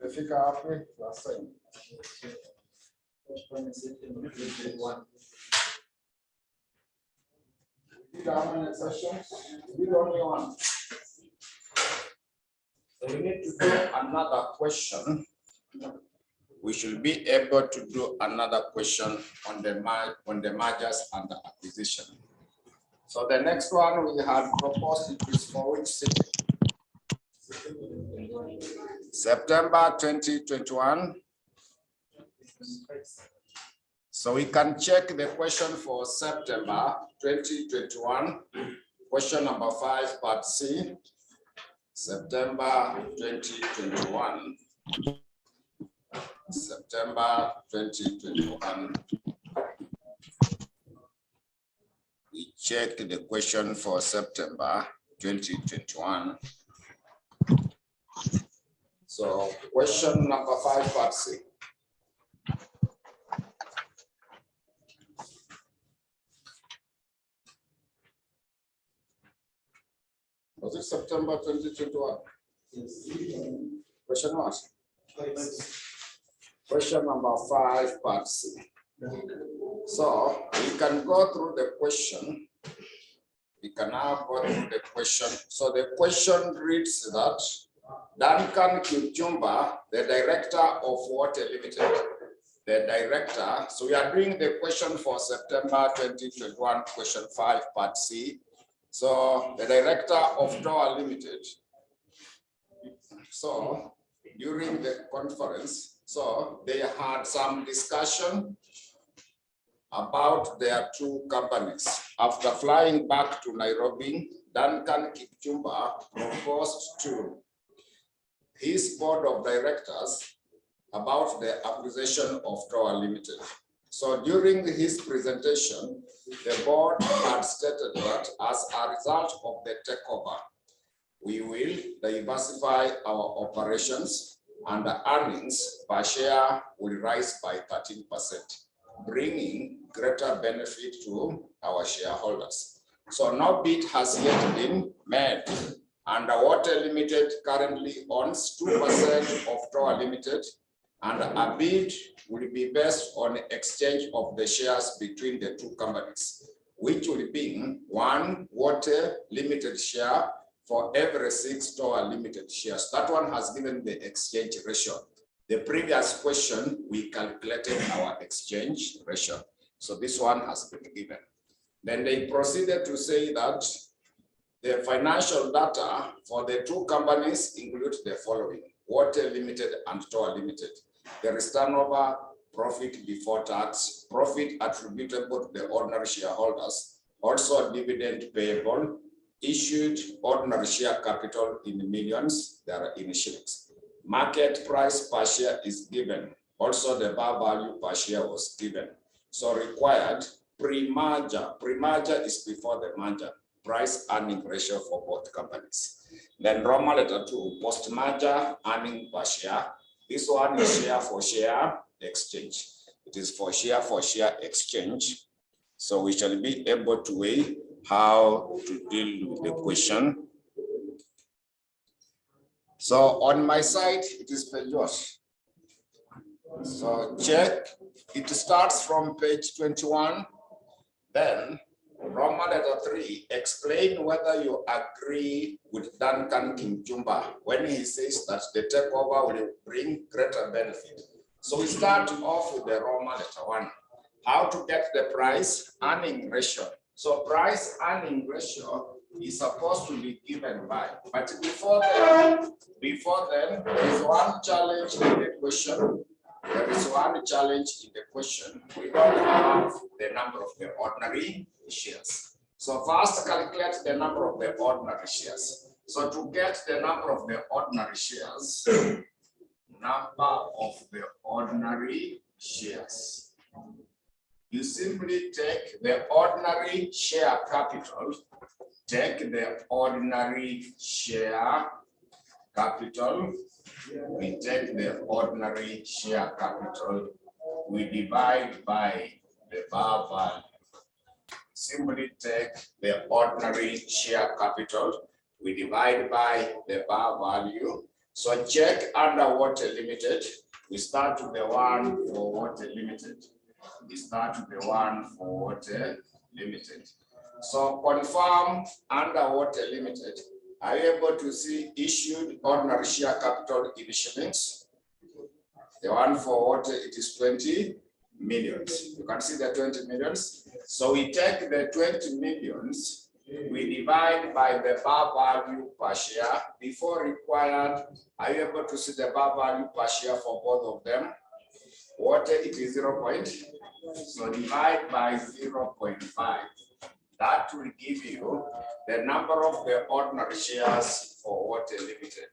Umefika hapo last time. Did how many sessions? We did only one. So we need to do another question. We should be able to do another question on the mergers and the acquisition. So the next one we had proposed, it is for which city? September 2021. So we can check the question for September 2021, question number 5, part C, September 2021. September 2021. We check the question for September 2021. So question number 5, part C. Was it September 2021? Yes. Question what? Question number 5, part C. So we can go through the question. We can now go through the question. So the question reads that Duncan Kipchumba, the director of Water Limited, the director. So we are doing the question for September 2021, question 5, part C. So the director of Tower Limited. So during the conference, so they had some discussion about their two companies. After flying back to Nairobi, Duncan Kipchumba proposed to his board of directors about the acquisition of Tower Limited. So during his presentation, the board had stated that as a result of the takeover, we will diversify our operations and the earnings per share will rise by 13%, bringing greater benefit to our shareholders. So no bid has yet been made, and the Water Limited currently owns 2% of Tower Limited, and a bid will be based on exchange of the shares between the two companies, which will be 1 Water Limited share for every 6 Tower Limited shares. That one has given the exchange ratio. The previous question, we calculated our exchange ratio. So this one has been given. Then they proceeded to say that the financial data for the two companies include the following: Water Limited and Tower Limited. There is turnover, profit before tax, profit attributable to the ordinary shareholders, also dividend payable, issued ordinary share capital in millions, there are in shillings. Market price per share is given. Also the bar value per share was given. So required pre-merger. Pre-merger is before the merger. Price earning ratio for both companies. Then Roman letter 2, post-merger earning per share. This one is share for share exchange. It is for share exchange. So we shall be able to weigh how to deal with the question. So on my side, it is page what? So check. It starts from page 21. Then Roman letter 3, explain whether you agree with Duncan Kipchumba when he says that the takeover will bring greater benefit. So we start off with the Roman letter 1. How to get the price earning ratio. So price earning ratio is supposed to be given by, but before then, there is one challenge in the question. There is one challenge in the question. We don't have the number of the ordinary shares. So first calculate the number of the ordinary shares. So to get the number of the ordinary shares, you simply take the ordinary share capital, we take the ordinary share capital, we divide by the bar value. Simply take the ordinary share capital, we divide by the bar value, So check under Water Limited. We start with the one for Water Limited. We start with the one for Water Limited. So confirm under Water Limited. Are you able to see issued ordinary share capital in shillings? The one for Water, it is 20 millions. You can see the 20 millions. So we take the 20 millions, we divide by the bar value per share. Before required, are you able to see the bar value per share for both of them? Water, it is 0. So divide by 0.5. That will give you the number of the ordinary shares for Water Limited.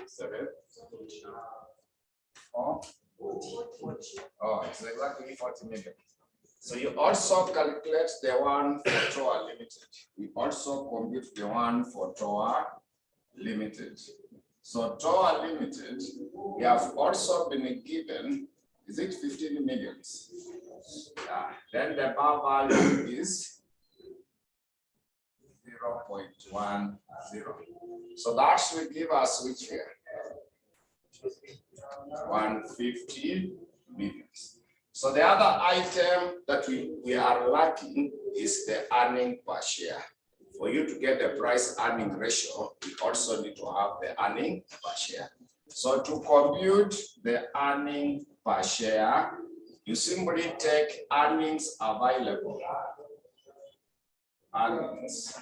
7. Oh, it's exactly 40 million. So you also calculate the one for TOA Limited. We also compute the one for TOA Limited. So TOA Limited, we have also been given, is it 15 millions? Then the bar value is 0.10. So that will give us which here? 150 millions. So the other item that we are lacking is the earning per share. For you to get the price earning ratio, we also need to have the earning per share. So to compute the earning per share, you simply take earnings available. Earnings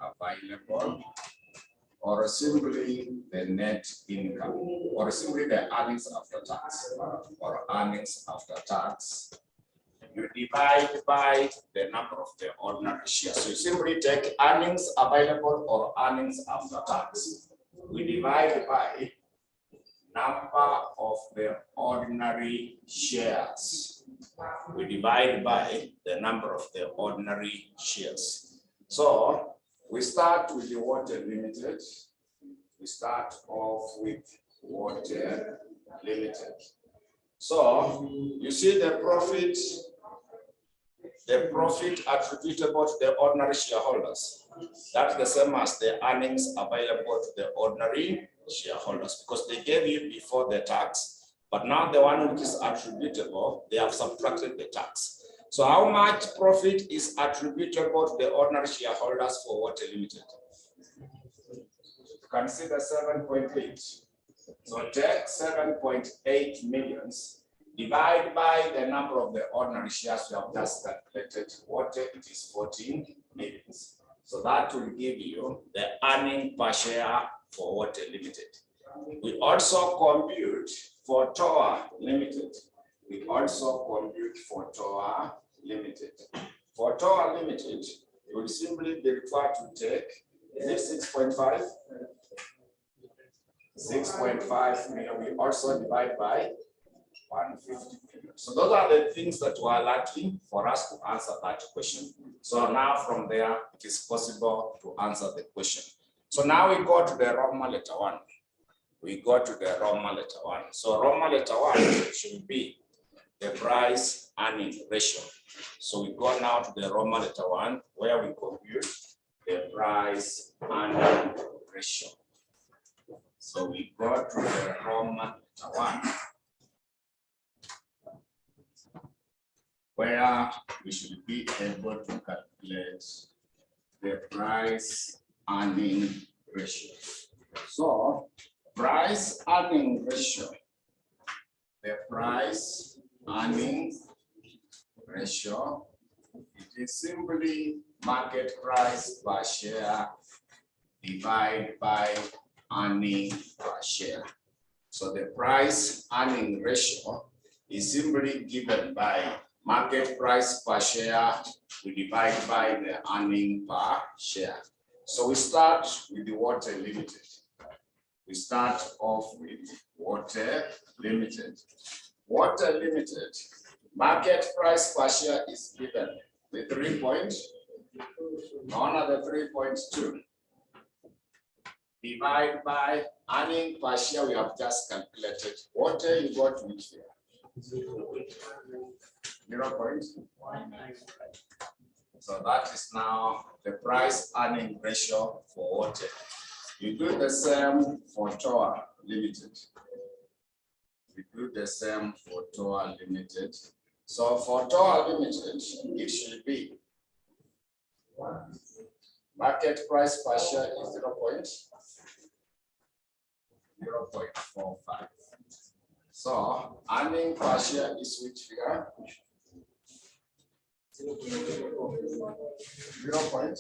available, or simply the net income, or simply the earnings after tax, or earnings after tax. You divide by the number of the ordinary shares. So you simply take earnings available or earnings after tax. We divide by number of the ordinary shares. We divide by the number of the ordinary shares. So we start with the Water Limited. We start off with Water Limited. So you see the profit attributable to the ordinary shareholders. That's the same as the earnings available to the ordinary shareholders, because they gave you before the tax, but now the one which is attributable, they have subtracted the tax. So how much profit is attributable to the ordinary shareholders for Water Limited? Consider 7.8. So take 7.8 millions, divide by the number of the ordinary shares we have just calculated. Water, it is 14 millions. So that will give you the earning per share for Water Limited. We also compute for TOA Limited. We also compute for TOA Limited. For TOA Limited, you will simply be required to take, is it 6.5? 6.5 million. We also divide by 150 million. So those are the things that we are lacking for us to answer that question. So now from there, it is possible to answer the question. So now we go to the Roman letter 1. We go to the Roman letter 1. So Roman letter 1 should be the price earning ratio. So we go now to the Roman letter 1, where we compute the price earning ratio. So we go to the Roman letter 1, where we should be able to calculate the price earning ratio. So price earning ratio, the price earning ratio, it is simply market price per share divided by earning per share. So the price earning ratio is simply given by market price per share, we divide by the earning per share. So we start with the Water Limited. We start off with Water Limited. Water Limited, market price per share is given with 3 points, none of the 3.2. Divide by earning per share we have just calculated. Water, you got which here? 0.1. So that is now the price earning ratio for water. You do the same for TOA Limited. We do the same for TOA Limited. So for TOA Limited, it should be market price per share is 0.45. So earning per share is which figure? 0.04.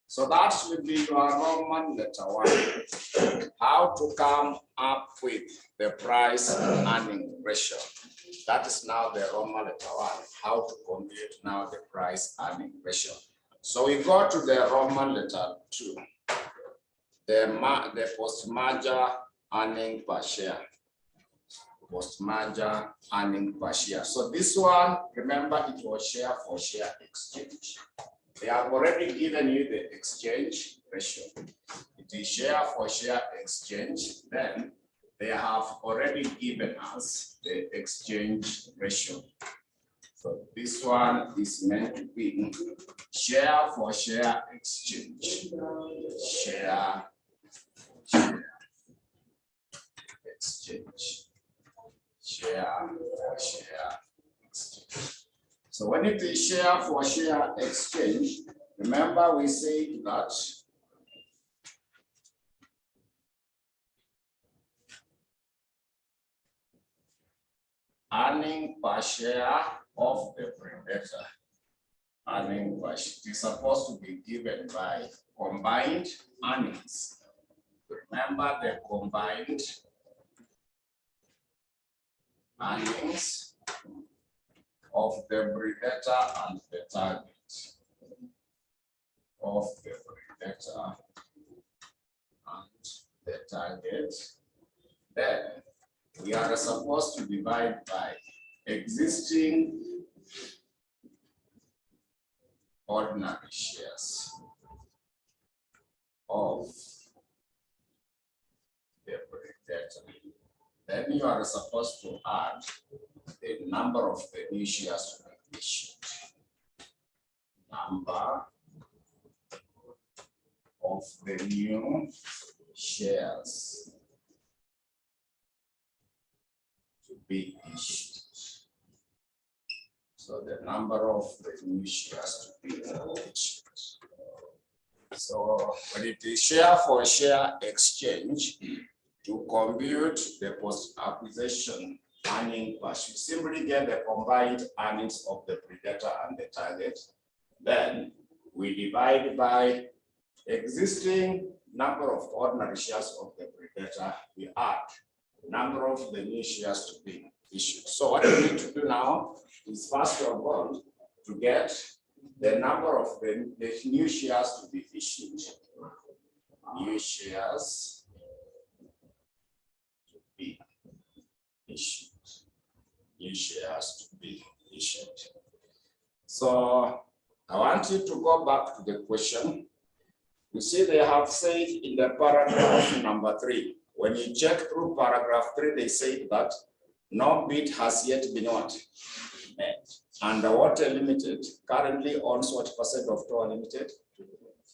So that should be your Roman letter 1. How to come up with the price earning ratio. That is now the Roman letter 1. How to compute now the price earning ratio. So we go to the Roman letter 2. The post-merger earning per share. Post-merger earning per share. So this one, remember, it was share for share exchange. They have already given you the exchange ratio. It is share for share exchange. Then they have already given us the exchange ratio. So this one is meant to be share for share exchange. Share for share exchange. Share for share exchange. So when it is share for share exchange, remember we say that earning per share of the predator, earning per share is supposed to be given by combined earnings. Remember the combined earnings of the predator and the target. Of the predator and the target. Then we are supposed to divide by existing ordinary shares of the predator. Then you are supposed to add the number of the new shares to be issued. Number of the new shares to be issued. So the number of the new shares to be issued. So when it is share for share exchange, to compute the post-acquisition earning per share, simply get the combined earnings of the predator and the target. Then we divide by existing number of ordinary shares of the predator. We add number of the new shares to be issued. So what we need to do now is first of all to get the number of the new shares to be issued. New shares to be issued. New shares to be issued. So I want you to go back to the question. You see, they have said in the paragraph number 3, when you check through paragraph 3, they say that no bid has yet been what? Made. And the Water Limited currently owns what percent of TOA Limited?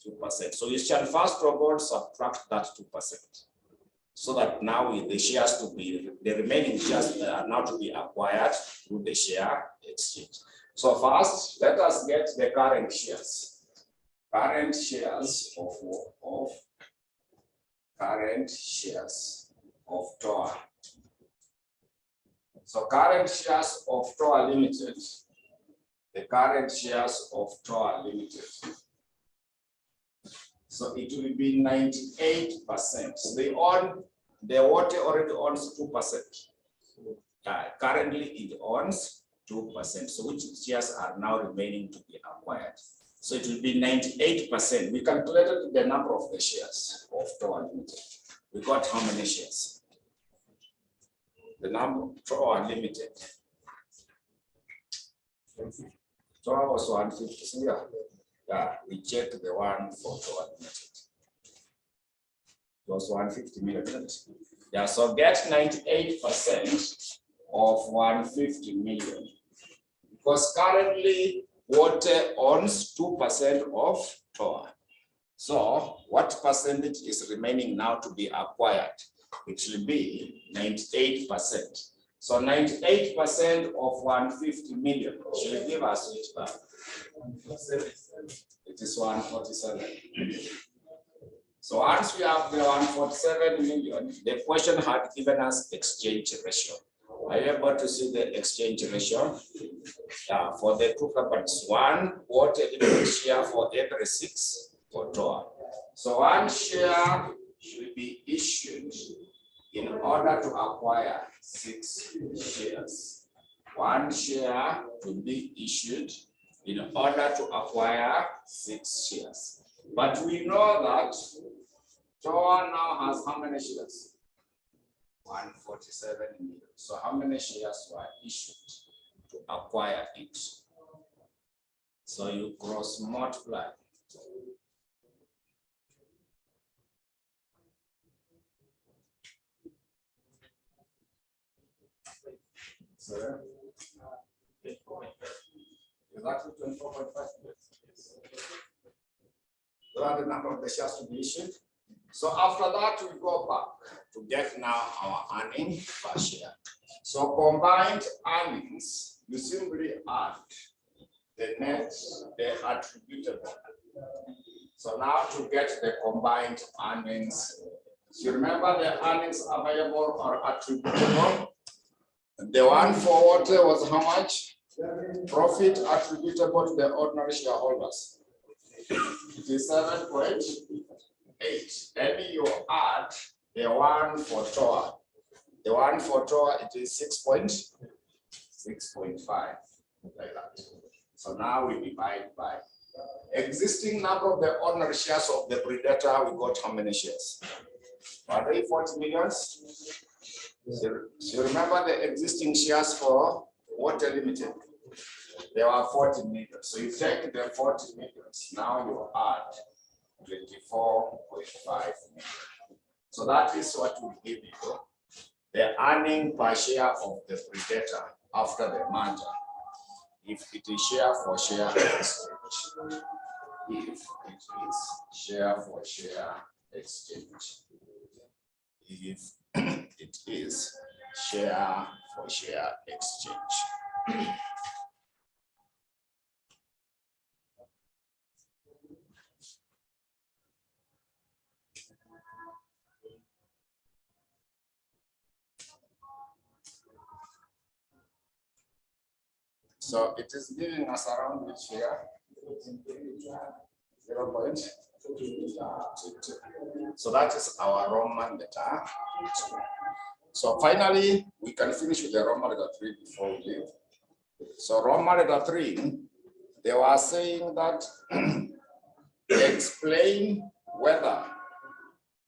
2%. So you shall first of all subtract that 2%. So that now the shares to be, the remaining shares are now to be acquired through the share exchange. So first, let us get the current shares. Current shares of current shares of TOA. So current shares of TOA Limited, the current shares of TOA Limited. So it will be 98%. So they own, the water already owns 2%. Currently it owns 2%. So which shares are now remaining to be acquired? So it will be 98%. We calculated the number of the shares of TOA Limited. We got how many shares? The number of TOA Limited. TOA was 150. So yeah, we checked the one for TOA Limited. It was 150 million. Yeah, so get 98% of 150 million. Because currently water owns 2% of TOA. So what percentage is remaining now to be acquired? It will be 98%. So 98% of 150 million should give us which back? It is 147. So once we have the 147 million, the question had given us exchange ratio. Are you able to see the exchange ratio? Yeah, for the two companies, one water limited share for every 6 for TOA. So one share should be issued in order to acquire 6 shares. One share to be issued in order to acquire 6 shares. But we know that TOA now has how many shares? 147 million. So how many shares were issued to acquire it? So you cross multiply. So, is that 24.5? What are the number of the shares to be issued? So after that, we go back to get now our earning per share. So combined earnings, you simply add the net, the attributable. So now to get the combined earnings, you remember the earnings available or attributable? The one for water was how much? Profit attributable to the ordinary shareholders. It is 7.8. Then you add the one for TOA. The one for TOA, it is 6.5, like that. So now we divide by existing number of the ordinary shares of the Predator. We got how many shares? Are they 40 millions? So you remember the existing shares for Water Limited? There were 40 million. So you take the 40 millions. Now you add 24.5 million. So that is what will give you the earning per share of the Predator after the merger. If it is share for share exchange. If it is share for share exchange. If it is share for share exchange. So it is giving us around which here 0.22. So that is our Roman letter. So finally, we can finish with the Roman letter 3 before we leave. So Roman letter 3, they were saying that explain whether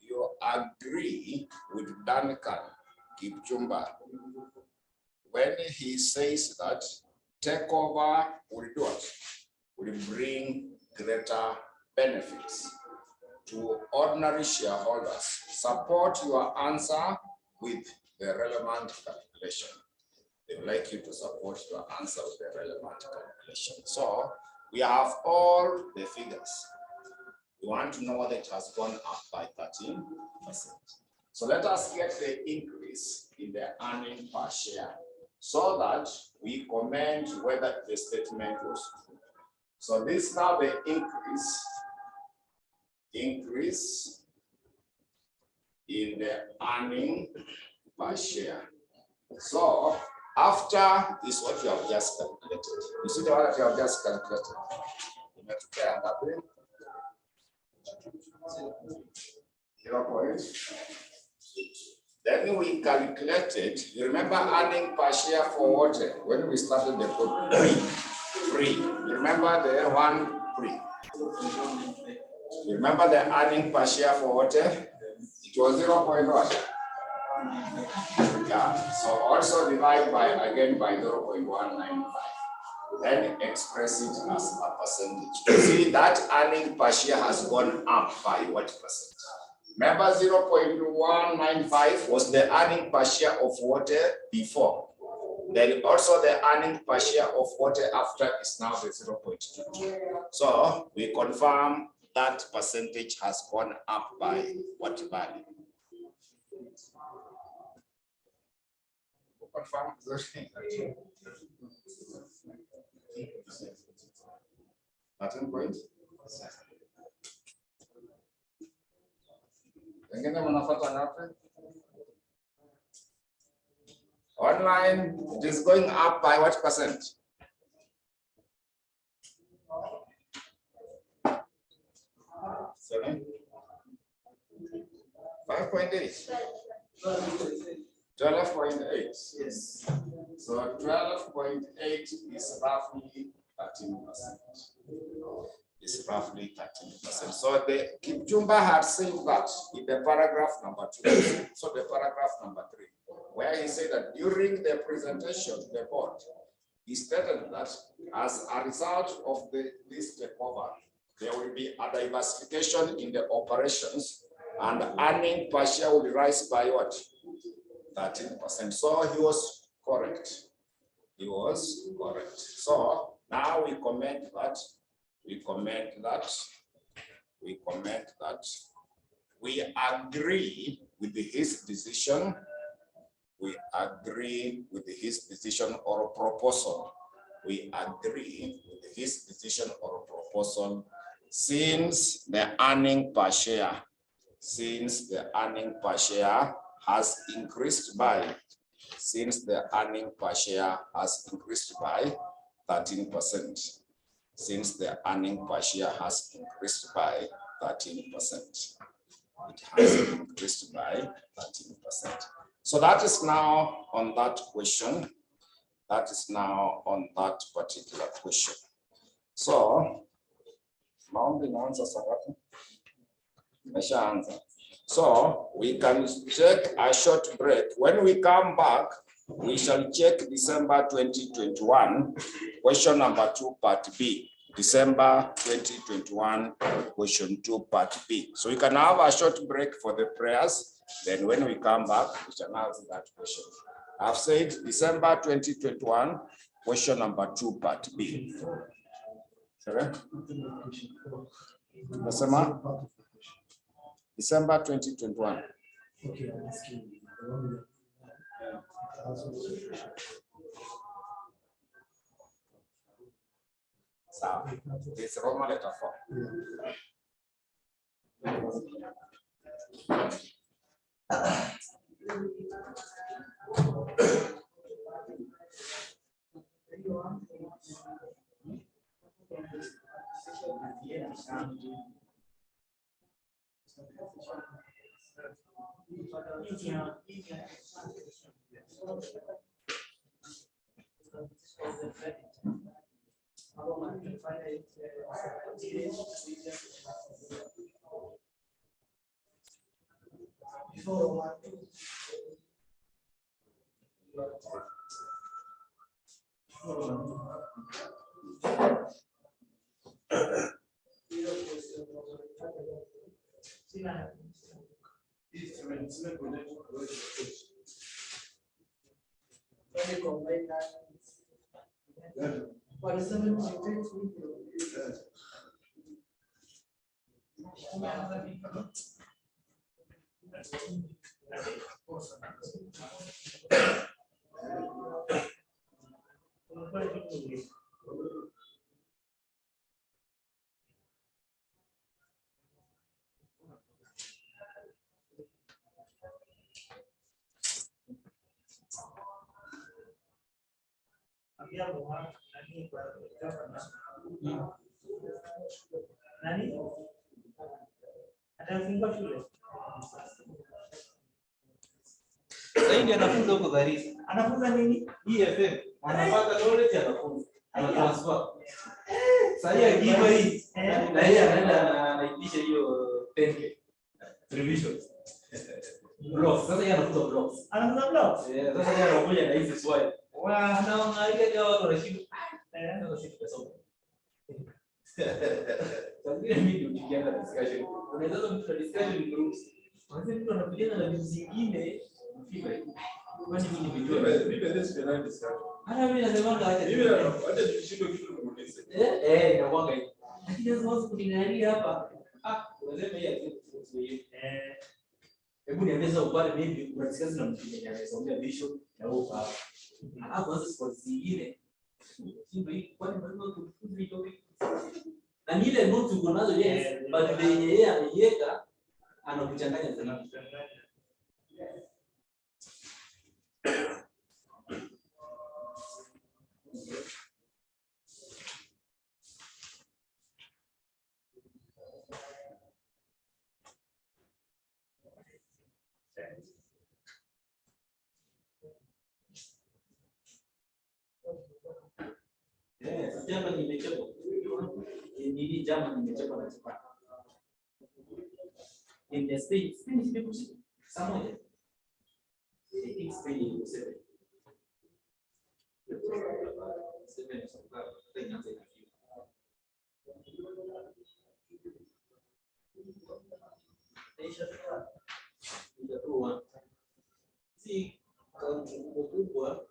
you agree with Duncan Kipchumba when he says that takeover will do it, will bring greater benefits to ordinary shareholders. Support your answer with the relevant calculation. They would like you to support your answer with the relevant calculation. So we have all the figures. We want to know whether it has gone up by 13%. So let us get the increase in the earning per share so that we comment whether the statement was true. So this is now the increase in the earning per share. So after this, what you have just calculated, you see the one that you have just calculated. Then we calculated, you remember earning per share for water when we started the code free. You remember the one free. You remember the earning per share for water? It was 0.1. Yeah, so also divide by again by 0.195. Then express it as a percentage. You see that earning per share has gone up by what percent? Remember 0.195 was the earning per share of water before. Then also the earning per share of water after is now the 0.22. So we confirm that percentage has gone up by what value? Confirm 13 point. Wengine mnafuata ngapi? Online, it is going up by what percent? Sorry? 5.8. 12.8. Yes. So 12.8 is roughly 13%. Is roughly 13%. So the Kipchumba had said that in the paragraph number 2. So the paragraph number 3, where he said that during the presentation to the board, he stated that as a result of this takeover, there will be a diversification in the operations and earning per share will rise by what? 13%. So he was correct. He was correct. So now we comment that. We agree with his decision. We agree with his decision or proposal. We agree with his decision or proposal since the earning per share, has increased by 13%. Since the earning per share has increased by 13%. It has increased by 13%. So that is now on that question. That is now on that particular question. So, so we can take a short break. When we come back, we shall check December 2021, question number 2, part B. December 2021, question 2, part B. So we can have a short break for the prayers. Then when we come back, we shall answer that question. I've said December 2021, question number 2, part B. Sorry? December 2021. Okay, I'm asking you. So it's Roman letter 4. Nani? Atafungua shule. Sasa ndio anafunza huko Garissa. Anafunza nini? EFM. Anapata knowledge anafunza. Ana transfer. Sasa yeye akiwa hii na yeye anaenda anaitisha hiyo 10K revision. Blocks. Sasa yeye anafunza blocks. Anafunza blocks? Sasa yeye anakuja na hizi swali. Anaangalia kama watu wanashinda. Sasa sisi tunasoma. Tangia mimi tukianza discussion. Unaweza mtu discussion groups. Wanasema mtu anapiga na vitu zingine mfiba. Kwani mimi nimejua. Hata mimi nasema acha. Acha nishindwe kitu kumuulize. Inakuanga hivi. Lakini lazima kulingalia hapa. Unasema hii hebu niambia upande maybe unadiscuss na mtu mwenye anasomea bishop na wewe hapa. Kwanza kwa zingine. Hii kwani lazima tufunze topic. Na ile note uko nazo yes, but yeye ameiweka anakuchanganya sana. Jama nimechapa. Nini jama nimechapa na chapa. In the States, finish people somewhere. I think Spain is 7. 7 is si kubwa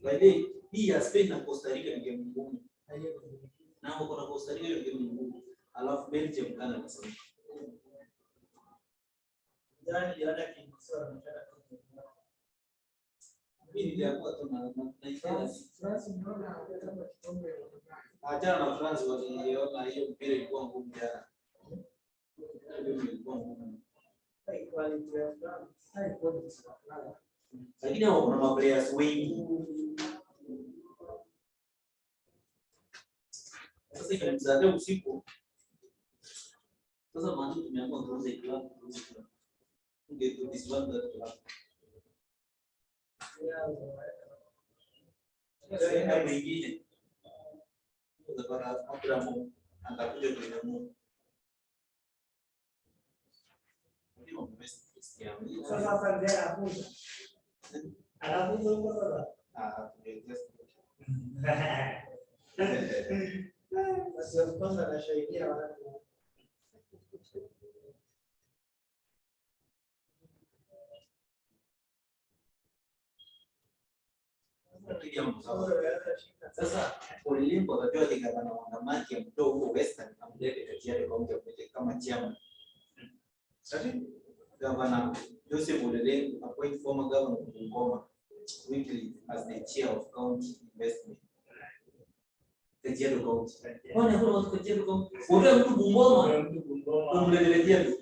baadaye hii ya Spain na Costa Rica ni game ngumu. Na uko na Costa Rica ni game ngumu. Alafu Belgium kana nasema. Jana jana kingiswa nataka mimi niliamua tu na France unaona kama kikombe. Jana na France waliona hiyo mpira ilikuwa ngumu jana. Lakini hao kuna players wengi. Sasa ikimzadia usiku. Sasa maana tumeamua tuanze club. Ungetu disband club. Sasa mwingine. Utapata Abraham atakuja kuinamua. Sasa hapa ndio anakuja. Anakuja huko sasa. Basi of course anasaidia watu. Sasa ulilimpo wakati kigavana wa Ndamaki ya mtoa huko Western amlete katika kaunti kama chairman. Sasa Governor Joseph Oleleng appoint former governor of Bungoma weekly as the chair of county investment. Kajiado County. Bwana kuna watu Kajiado County. Wote mtu Bungoma. Kumleletea tu.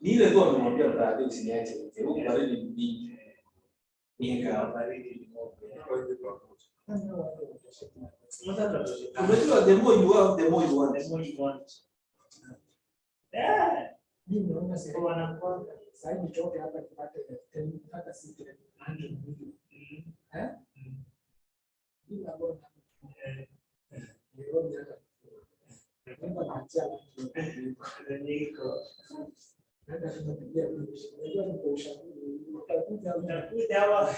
Ni ile tu amemwambia brother usiniache. Huko baridi ni nika baridi moja. Unajua the more you have the more you want. The more you want. Yeah. Mimi naona sasa wanakuwa sasa hivi chote hapa kipate hata sisi 100 million. Bila bora. Ndio hata. Ndio naachia niko. Ndio tunapigia unajua ni kwa ushauri. Utakuja hawa.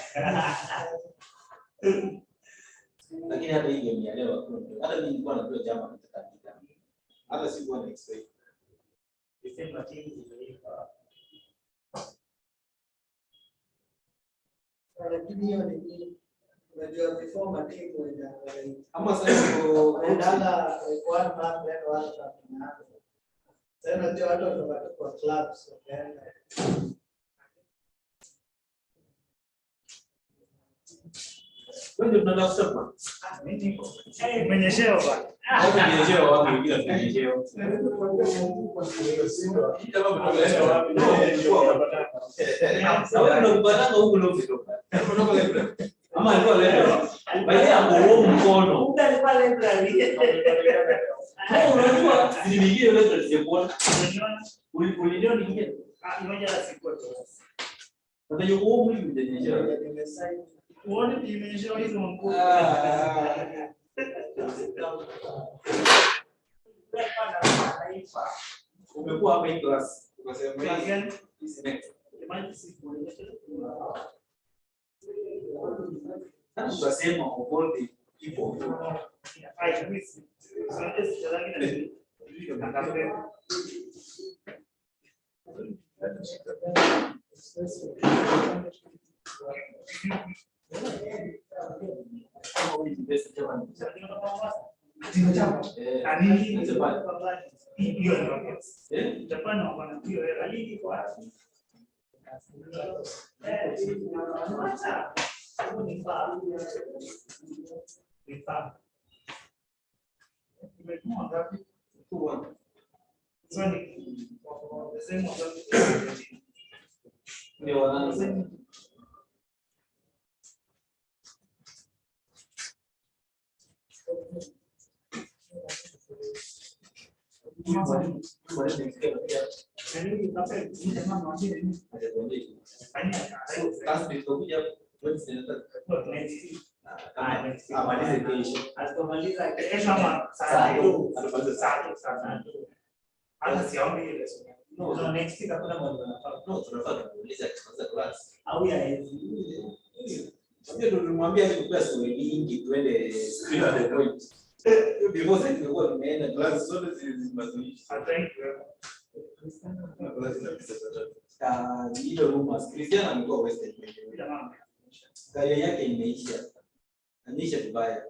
Lakini hata hii game ya leo hata mimi nilikuwa najua jamaa mtakatifu. Hata sikuwa na expect. Sema timu zilizoipa. Lakini hiyo ni unajua before matiko ndio Ama sasa kuendana kwa mambo ya watu na sasa ndio watu wanapata kwa clubs wakaenda. wewe unataka kusema Mimi niko. Umenyeshewa bwana. umenyeshewa wapi bila kunyeshewa. Unapata huko ndio kutoka. Ama alikuwa leo. Baada ya kuomba mkono. Alikuwa library. Unajua ziliingia leo zilikuwa. Uliniona nyingine. Moja la siku tu. Sasa yuko huko mlinyeshewa. Uone imenyeshewa hizo mkuu. Umekuwa hapa hii class. Ukasema hii is next. Sasa ukasema okote ipo. Tulimwambia tukue swali nyingi tuende straight to the point. Before sasa tulikuwa tumeenda class zote zilizoisha. Ile rumors Cristiano amekuwa wasted. Career yake imeisha. Anisha vibaya.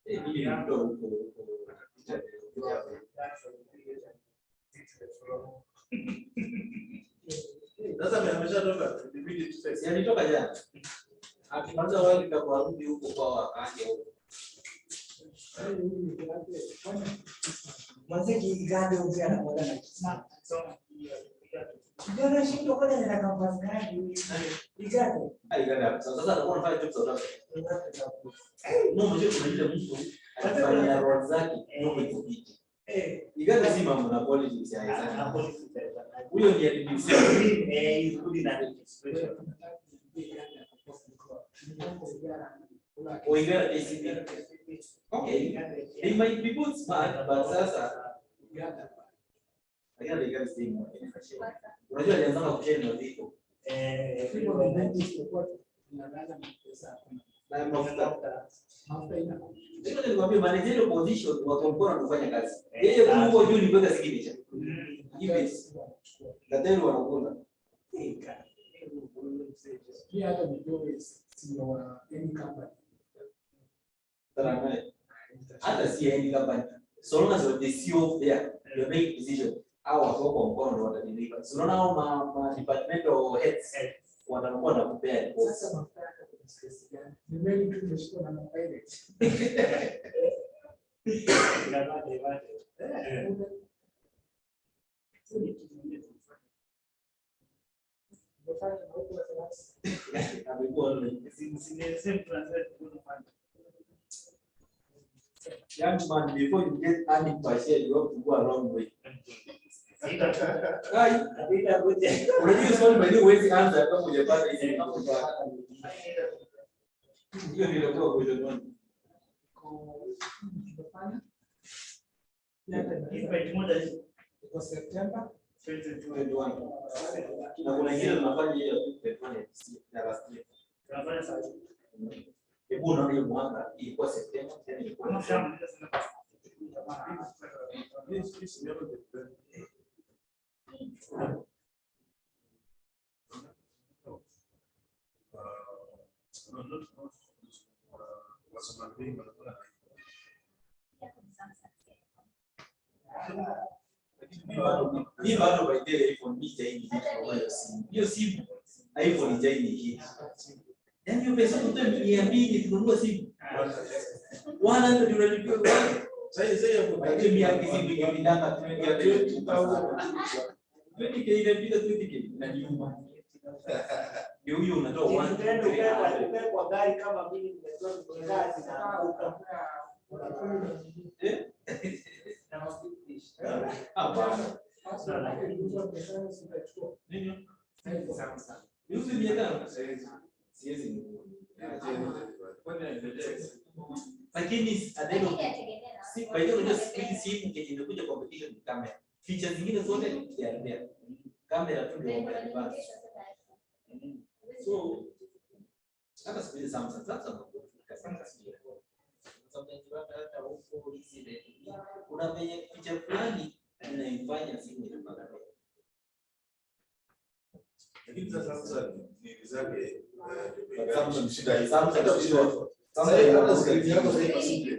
Ili mtu huko Sasa ameshatoka ibidi tutese. yani toka jana. Akimaliza wali kwa rudi huko kwa wakaje huko. Mwanziki gani ukiana kwa na kisema. Ndio shindo kwa nini na campus gani? Igani. Igani. Sasa atakuwa anafanya job za watu. No, mjue kuna ile mtu anafanya role zake ndio kudhibiti. Igani si mambo na politics ya Isaac. Huyo ndiye administrator Ikudi na registration. or Igani ACP. Okay, they might be both smart, but sasa Igani is doing more. Unajua alianza kushare na viko. Na mafuta. Ndio nilikwambia manager position watu wanafanya kazi. Yeye kwa juu ni kuweka signature. Hivi Gatero wanakula. Pia hata ndio sio wa any company. Hata si any company. So long as the CEO there, you make decision. Au wako mkono ndio watadilika. So unaona ma departmental heads watakuwa na kupea. Sasa mafuta yako kwa stress gani? Ni mimi tu ndio na pilot. Young man, before you get earning per share, you have to go a long way. Unajua swali bali huwezi anza kama hujapata hizi. Hiyo ndio kwa question 1. Kwa September 2021. Na kuna ingine tunafanya hiyo ya last year. Tunafanya sasa. Hebu unaona hiyo mwaka ilikuwa September, tena ilikuwa hii bado by the iPhone ni zaidi kwa simu. Hiyo simu iPhone ni zaidi hii. Yaani hiyo pesa mtu ni kununua simu. Wana ndio tunalipia. Sasa hapo By the mia kizi bilioni ndanga 20,000. 20k inapita 20k na nyuma. Ndio huyo unatoa 1 kwa gari kama mimi nimetoa kwenye gari zinaanguka. Hapa. Nini? Sasa. Yuzi miaka siwezi lakini adeno si by the way just speed simu imekuja competition with camera. Features zingine zote ya kamera tu ndio advance. So hata speed Samsung kasanga speed. Sometimes hata huko hizi kuna venye feature fulani inaifanya simu inapaka. Lakini sasa ni zake Samsung shida hii. Samsung Hata shida. hata screen yako sasa ipasuke.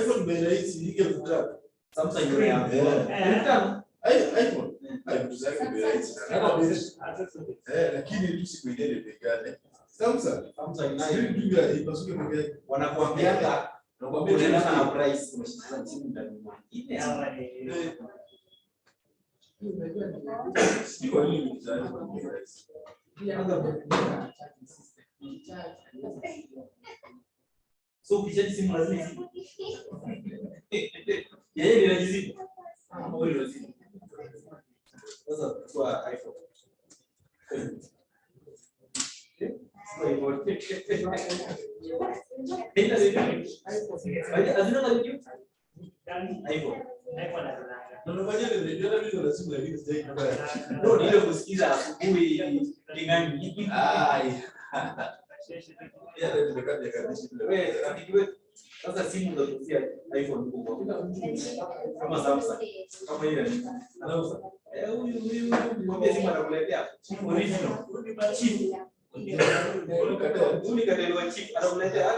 iPhone bei rahisi hiki mtaka. Samsung ndio ya. iPhone. iPhone zake bei rahisi. Lakini tu siku ile bei gani? Samsung nayo ndio ya ipasuke bei gani? wanakuambianga unaenda na price umeshikana chini ndani ile Sio nini mzani bei rahisi. so ukishati simu lazima isimu yeye ni lazima au ni lazima sasa kwa iPhone Ina azina kali iPhone Unafanya nini? Ndio ndio lazima lakini sasa ndio ile kusikiza asubuhi lingani yeye nimekaja kabisa. wewe rafiki wetu sasa simu ndio kusia iPhone kubwa kama Samsung kama ile anauza huyu mwambie simu anakuletea original chip unikatelewa chip anakuletea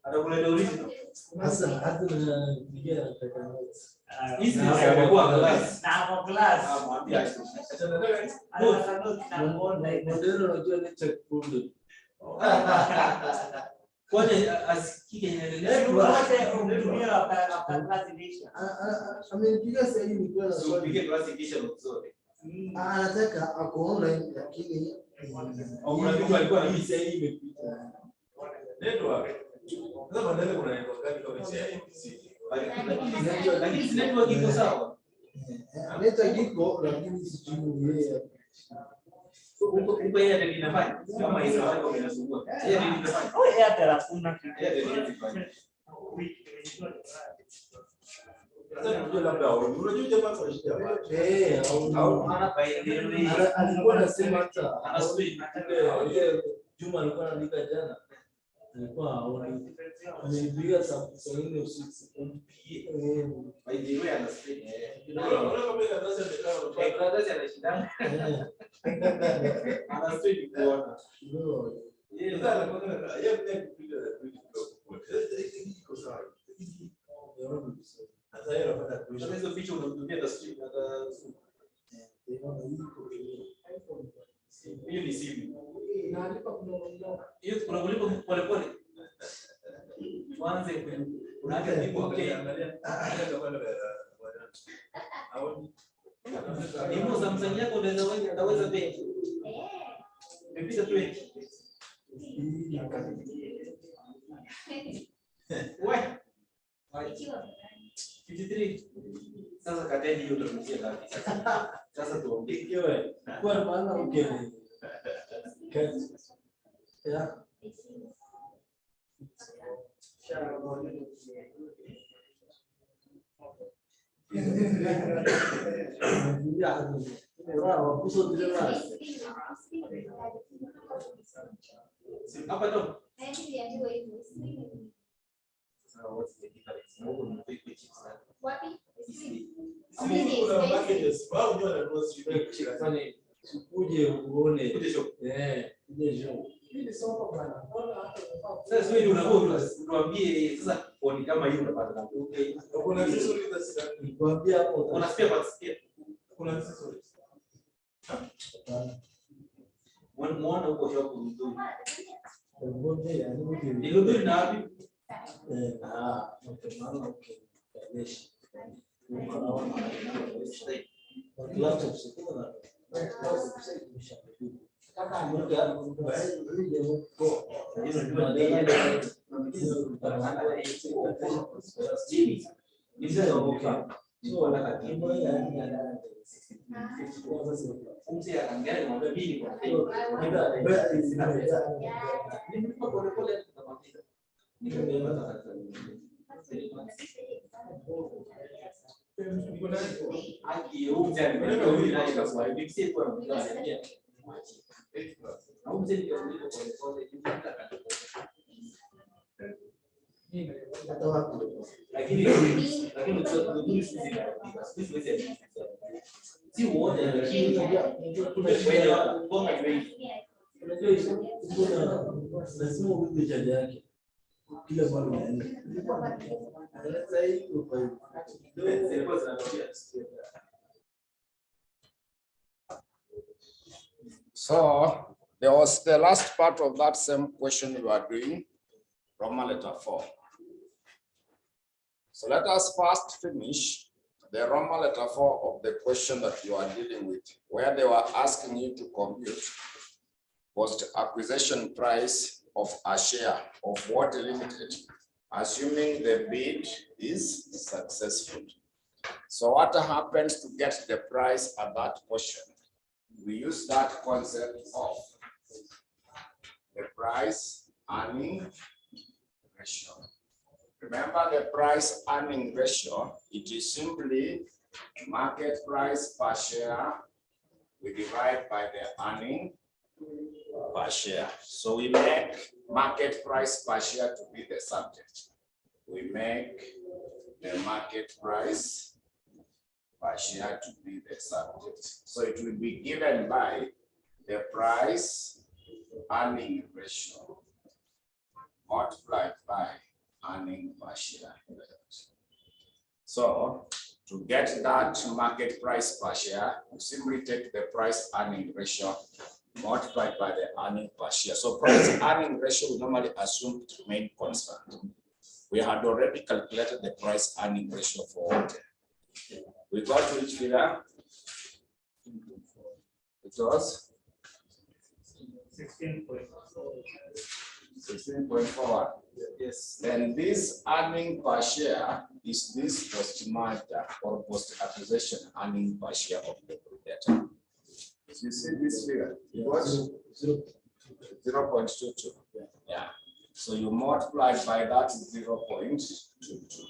anakuletea original Sasa hata na vijana nataka hizi zimekuwa glass Na class. mwambie modelo unajua ni check problem. kwani asikike inaendelea Amenipiga sasa hivi nilikuwa na so swali. pige class kisha zote Anataka ako online lakini au kuna kitu alikuwa na mimi sasa hivi imepita Network. Sasa badala kuna network gani kama si IPC? lakini network iko sawa analeta giko lakini sijui yeye. huko yeye ndio inafanya kama hizo hapo inasumbua yeye ndio inafanya Oh, yeah, there are kuna yeye ndio inafanya Sasa unajua labda unajua jamaa kwa shida wapi? Au ana baadhi alikuwa anasema hata ana speed ile Juma alikuwa anaandika jana. Alikuwa haoni. Amenipiga saa nne usiku. baadhi wewe ana speed Unaona kama ile darasa imekaa brother anashindana ana speed kuona yeye sasa anakwenda yeye pia kupiga iko sawa. Sasa yeye anapata kuisha. hizo picha unamtumia hata speed hata hiyo ni simu hiyo kuna kulipa pole pole tuanze unaacha timu okay hiyo Samsung yako unaweza bei imepita 20 wewe 53 sasa kateni hiyo utakuja ngapi sasa tuongee wewe. Kwa maana ugeni. Ya. hapa ndo Kuna packages wao ndio wanatoa sio Sikuje uone. kuje shop Kuje show. sasa wewe unaambie sasa oni kama hiyo unapata na okay kuna accessories za sasa. Nikwambia hapo. una spare parts pia Kuna accessories. muone huko shop nzuri Ngoja ya ni nzuri na wapi okay, maana okay. Kaneshi. Laptop sikuwa na kama muda lakini Si uone lakini kuna shida Wenye ya wako Bungoma ni wengi. unajua kuna lazima uipe chaja yake kila mara unaenda. Sasa hii uko Zilikuwa zinatokea. So there was the last part of that same question we were doing, Roman letter 4. So let us first finish the Roman letter 4 of the question that you are dealing with, where they were asking you to compute post-acquisition price of a share of Water Limited, assuming the bid is successful. So what happens to get the price at that portion? We use that concept of the price earning ratio. Remember the price earning ratio, it is simply market price per share. We divide by the earning per share. So we make market price per share to be the subject. We make the market price per share to be the subject. So it will be given by the price earning ratio multiplied by earning per share. So to get that market price per share, you simply take the price earning ratio multiplied by the earning per share. So price earning ratio we normally assume to remain constant. We had already calculated the price earning ratio for water. We got to which figure? It was 16.4. Yes. Then this earning per share is this post-merger or post-acquisition earning per share of the debtor. You see this figure? It was 0.22. Yeah. So you multiply by that 0.22.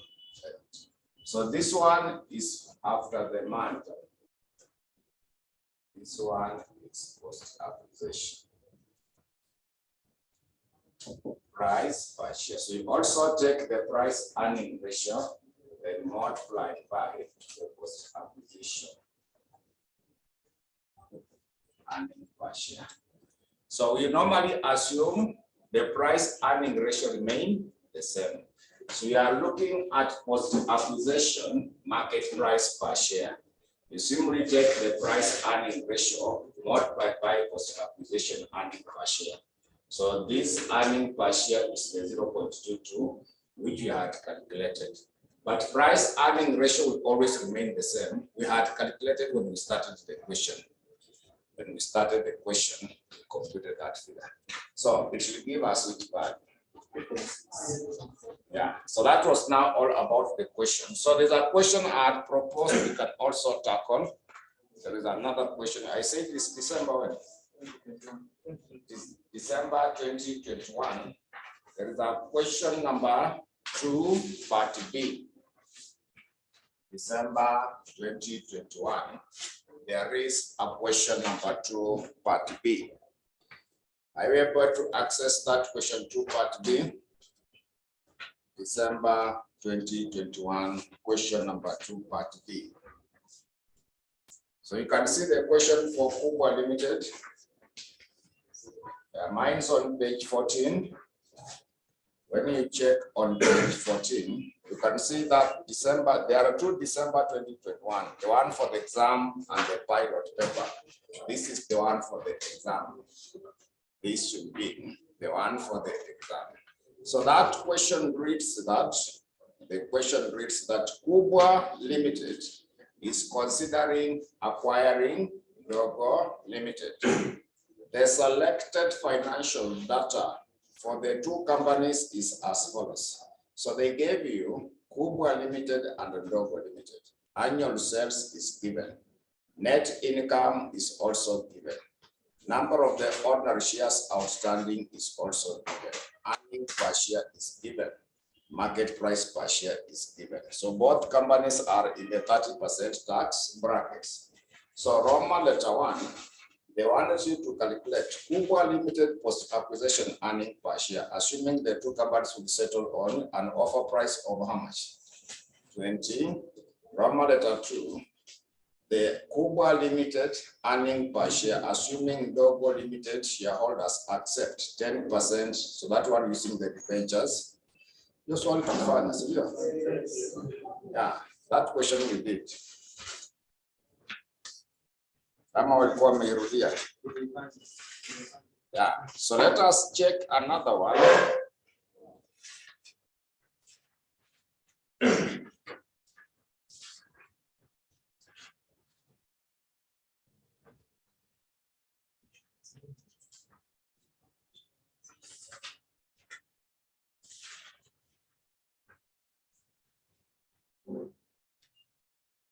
So this one is after the merger. This one is post-acquisition price per share. So you also take the price earning ratio and multiply by the post-acquisition earning per share. So we normally assume the price earning ratio remain the same. So we are looking at post-acquisition market price per share. You simply take the price earning ratio multiplied by post-acquisition earning per share. So this earning per share is the 0.22, which we had calculated. But price earning ratio will always remain the same. We had calculated when we started the question. When we started the question, we computed that figure. So it will give us which part. Yeah, so that was now all about the question. So there's a question I had proposed we can also tackle. There is another question. I said this December when? December 2021. There is a question number 2, part B. December 2021. There is a question number 2, part B. Are you able to access that question 2, part B? December 2021, question number 2, part B. So you can see the question for Kubwa Limited. Mine's on page 14. When you check on page 14, you can see that December, there are 2 December 2021, the one for the exam and the pilot paper. This is the one for the exam. This should be the one for the exam. So that question reads that, Kubwa Limited is considering acquiring Dogo Limited. The selected financial data for the 2 companies is as follows. So they gave you Kubwa Limited and Dogo Limited. Annual sales is given. Net income is also given. Number of the ordinary shares outstanding is also given. Earning per share is given. Market price per share is given. So both companies are in the 30% tax brackets. So Roman letter 1, they wanted you to calculate Kubwa Limited post-acquisition earning per share, assuming the 2 companies will settle on an offer price of how much? 20. Roman letter 2, the Kubwa Limited earning per share, assuming Dogo Limited shareholders accept 10%, so that one using the debentures. Just want to find, yeah, that question we did. Yeah, so let us check another one.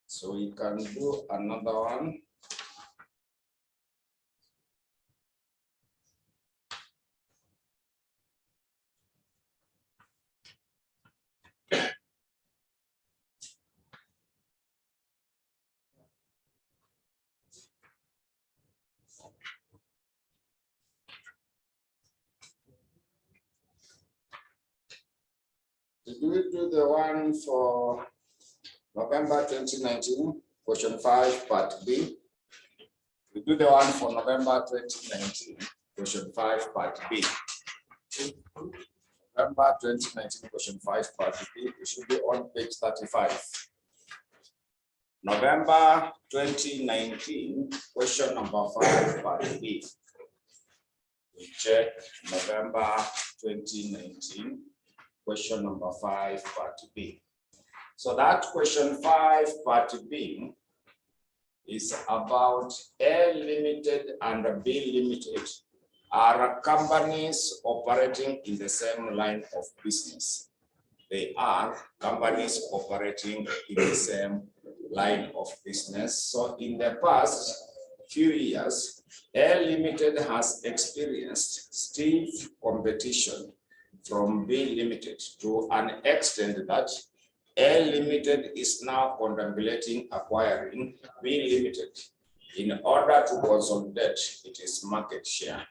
So we can do another one. Did we do the one for November 2019, question 5, part B? We do the one for November 2019, question 5, part B. November 2019, question 5, part B. It should be on page 35. November 2019, question number 5, part B. We check November 2019, question number 5, part B. So that question 5, part B is about A Limited and B Limited are companies operating in the same line of business. They are companies operating in the same line of business. So in the past few years, A Limited has experienced stiff competition from B Limited to an extent that A Limited is now contemplating acquiring B Limited in order to consolidate its market share.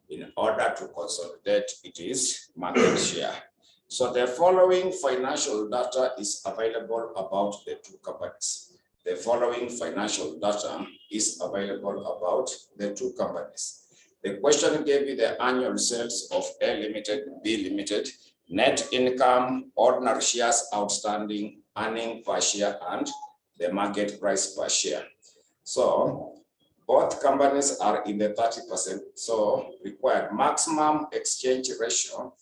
In order to consolidate its market share. So the following financial data is available about the two companies. The following financial data is available about the two companies. The question gave you the annual sales of A Limited, B Limited, net income, ordinary shares outstanding, earning per share, and the market price per share. So both companies are in the 30%, so required maximum exchange ratio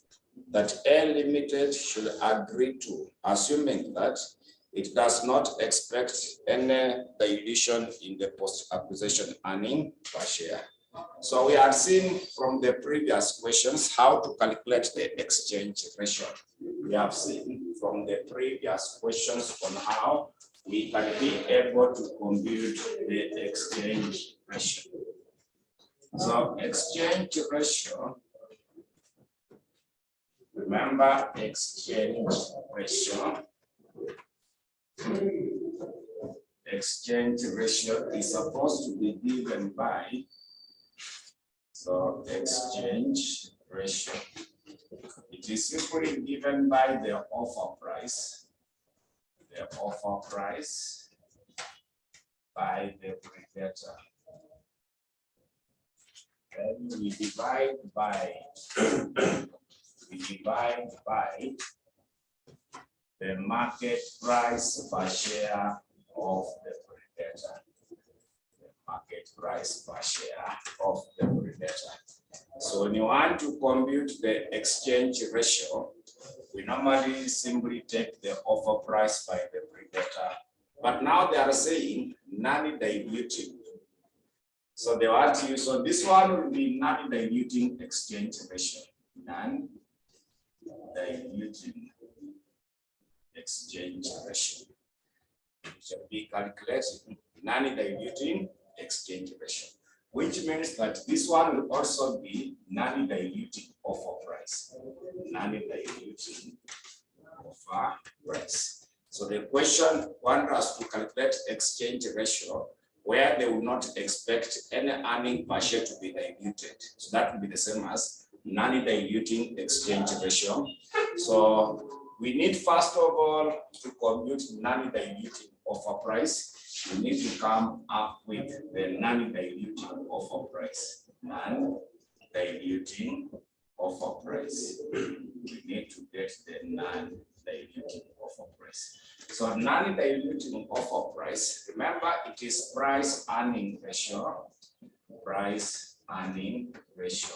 that A Limited should agree to, assuming that it does not expect any dilution in the post-acquisition earning per share. So we have seen from the previous questions how to calculate the exchange ratio. We have seen from the previous questions on how we can be able to compute the exchange ratio. So exchange ratio, remember exchange ratio. Exchange ratio is supposed to be given by, so exchange ratio, it is simply given by the offer price. The offer price by the predator. Then we divide by the market price per share of the predator. The market price per share of the predator. So when you want to compute the exchange ratio, we normally simply take the offer price by the predator, but now they are saying non-diluting. So they want to use, so this one will be non-diluting exchange ratio. Non-diluting exchange ratio. It shall be calculated non-diluting exchange ratio, which means that this one will also be non-diluting offer price. Non-diluting offer price. So the question wants us to calculate exchange ratio where they will not expect any earning per share to be diluted. So that will be the same as non-diluting exchange ratio. So we need first of all to compute non-diluting offer price. we need to come up with the non-diluting offer price. Non-diluting offer price. We need to get the non-diluting offer price. So non-diluting offer price, remember it is price earning ratio. Price earning ratio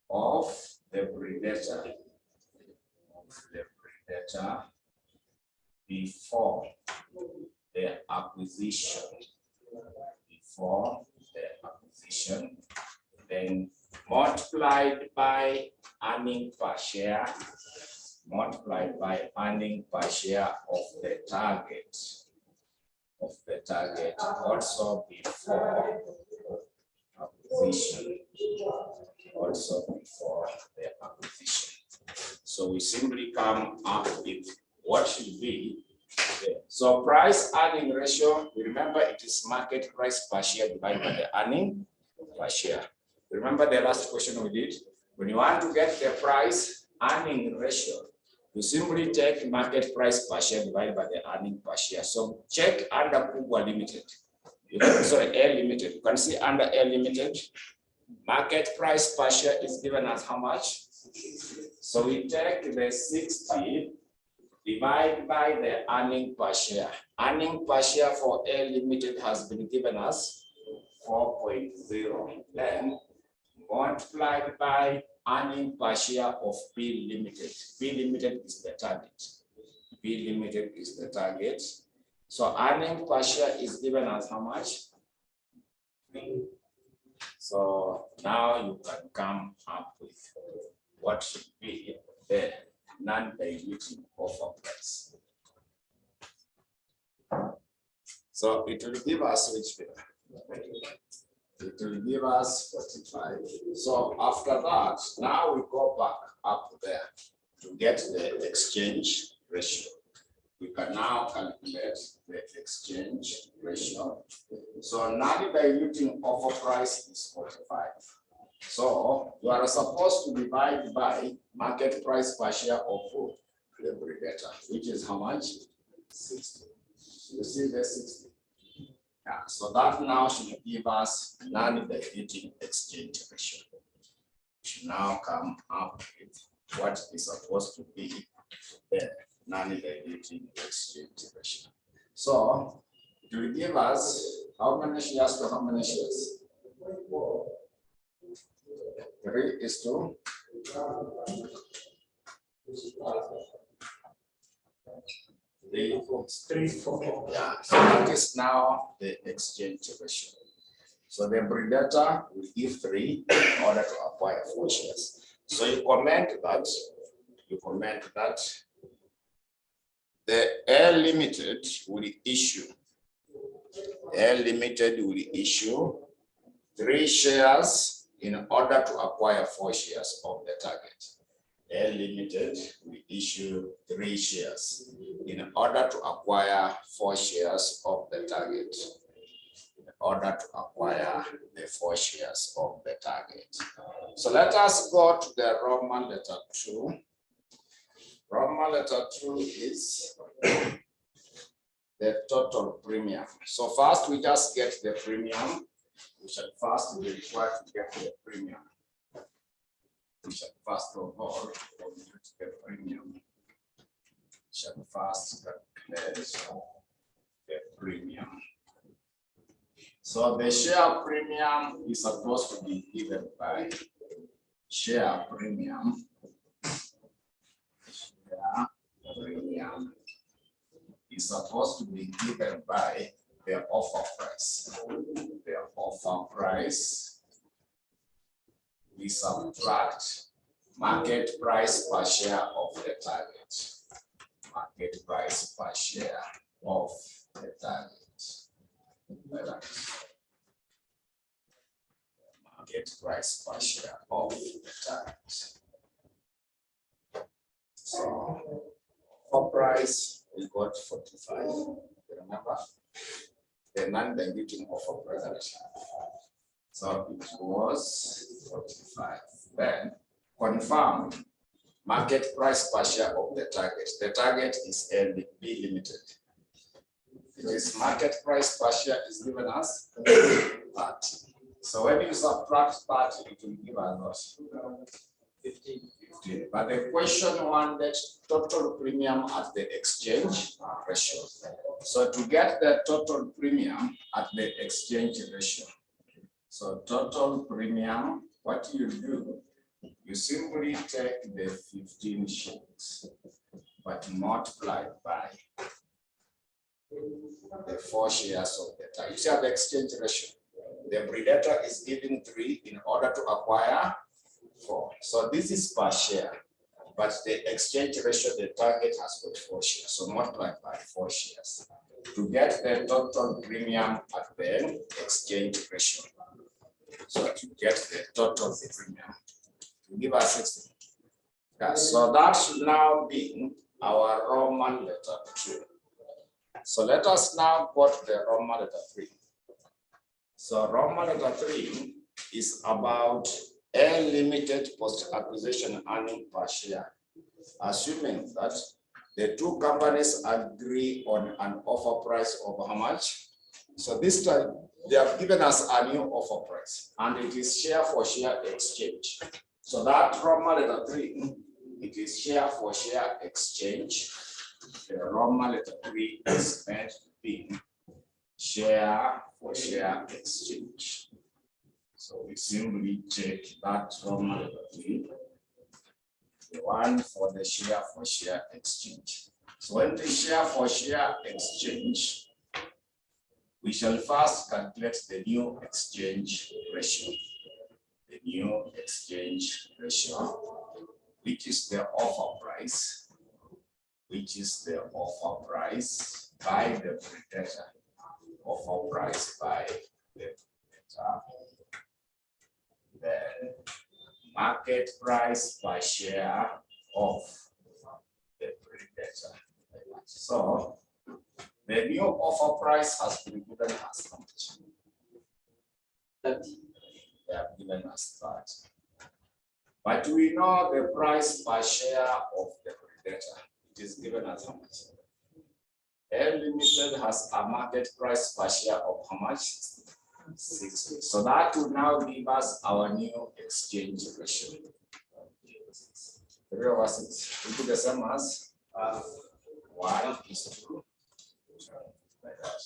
of the predator. Before the acquisition, then multiplied by earning per share, of the target, also before acquisition, the acquisition. So we simply come up with what should be there. So price earning ratio, we remember it is market price per share divided by the earning per share. Remember the last question we did? When you want to get the price earning ratio, you simply take market price per share divided by the earning per share. So check under Kubwa Limited. Sorry, Air Limited. You can see under Air Limited, market price per share is given as how much? So we take the 60 divided by the earning per share. Earning per share for A Limited has been given us 4.0. Then multiplied by earning per share of B Limited. B Limited is the target. B Limited is the target. So earning per share is given as how much? So now you can come up with what should be the non-diluting offer price. So it will give us which figure? It will give us 45. So after that, now we go back up there to get the exchange ratio. We can now calculate the exchange ratio. So non-diluting offer price is 45. So you are supposed to divide by market price per share of the predator, which is how much? 60. You see the 60. Yeah, so that now should give us non-diluting exchange ratio. We should now come up with what is supposed to be the non-diluting exchange ratio. So it will give us how many shares to how many shares? 3:2. Yeah, so that is now the exchange ratio. So the predator will give 3 in order to acquire 4 shares. So you comment that the Air Limited will issue 3 shares in order to acquire 4 shares of the target. Air Limited will issue 3 shares in order to acquire 4 shares of the target. In order to acquire the 4 shares of the target. So let us go to the Roman letter 2. Roman letter 2 is the total premium. So first we just get the premium. We shall first be required to get the premium. We shall first of all compute the premium. We shall first calculate the premium. So the share premium is supposed to be given by share premium. Share premium is supposed to be given by the offer price. The offer price, we subtract market price per share of the target. Market price per share of the target. Market price per share of the target. So for price we got 45. Remember the non-diluting offer price. So it was 45. Then confirm market price per share of the target. The target is B Limited. It is market price per share is given as 30. So when you subtract 30, it will give us what? 15. 15. But the question wanted total premium at the exchange ratio. So to get the total premium at the exchange ratio, so total premium, what you do, you simply take the 15 shillings, but multiply by the 4 shares of data. You see at the exchange ratio, the Predator is giving 3 in order to acquire 4. So this is per share, but the exchange ratio, the target has got 4 shares. So multiply by 4 shares to get the total premium at the exchange ratio. So to get the total premium, to give us 60. Yeah, so that should now be our Roman letter 2. So let us now quote the Roman letter 3. So Roman letter 3 is about a limited post-acquisition earning per share, assuming that the two companies agree on an offer price of how much? So this time they have given us a new offer price, and it is share for share exchange. So that Roman letter 3, it is share for share exchange. The Roman letter 3 is meant to be share for share exchange. So we simply take that Roman letter 3, the one for the share for share exchange. So when the share for share exchange, we shall first calculate the new exchange ratio. The new exchange ratio, which is the offer price, by the Predator. Offer price by the Predator. Then market price by share of the Predator. So the new offer price has been given as how much? 30. They have given us that. But we know the price per share of the Predator. It is given as how much? L Limited has a market price per share of how much? 60. So that would now give us our new exchange ratio. 3 over 6 will be the same as 1:2. Like that.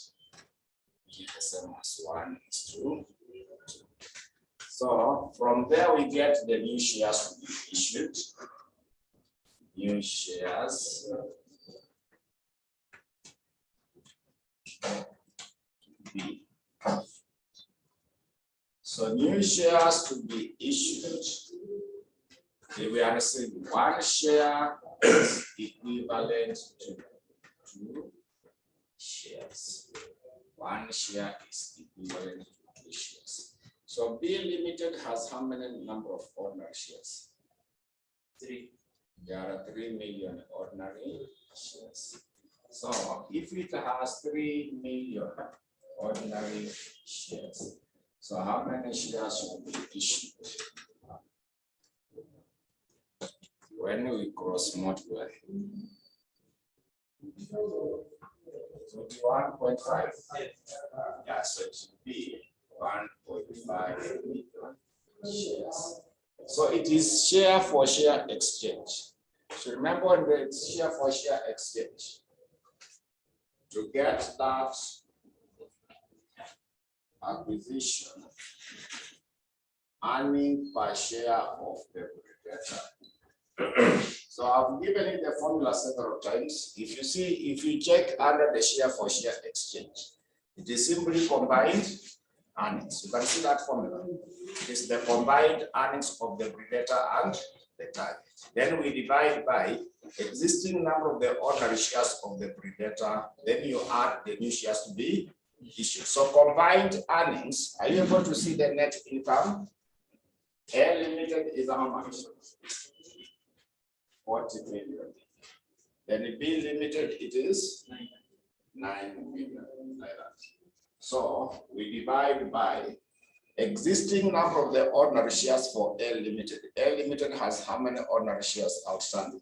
It is the same as 1:2. So from there we get the new shares to be issued. New shares to be. So new shares to be issued. We are saying 1 share is equivalent to 2 shares. 1 share is equivalent to 2 shares. So B Limited has how many number of ordinary shares? 3. There are 3 million ordinary shares. So if it has 3 million ordinary shares, so how many shares should be issued? When we cross multiply, 1.5. Yeah, so it should be 1.5 million shares. So it is share for share exchange. So remember when the share for share exchange, to get that acquisition earning per share of the Predator. So I've given it the formula several times. If you see, if you check under the share for share exchange, it is simply combined earnings. You can see that formula. It is the combined earnings of the Predator and the target. Then we divide by existing number of the ordinary shares of the Predator. Then you add the new shares to be issued. So combined earnings, are you able to see the net income? A Limited is how much? 40 million. Then B Limited, it is 9 million, like that. So we divide by existing number of the ordinary shares for L Limited. L Limited has how many ordinary shares outstanding?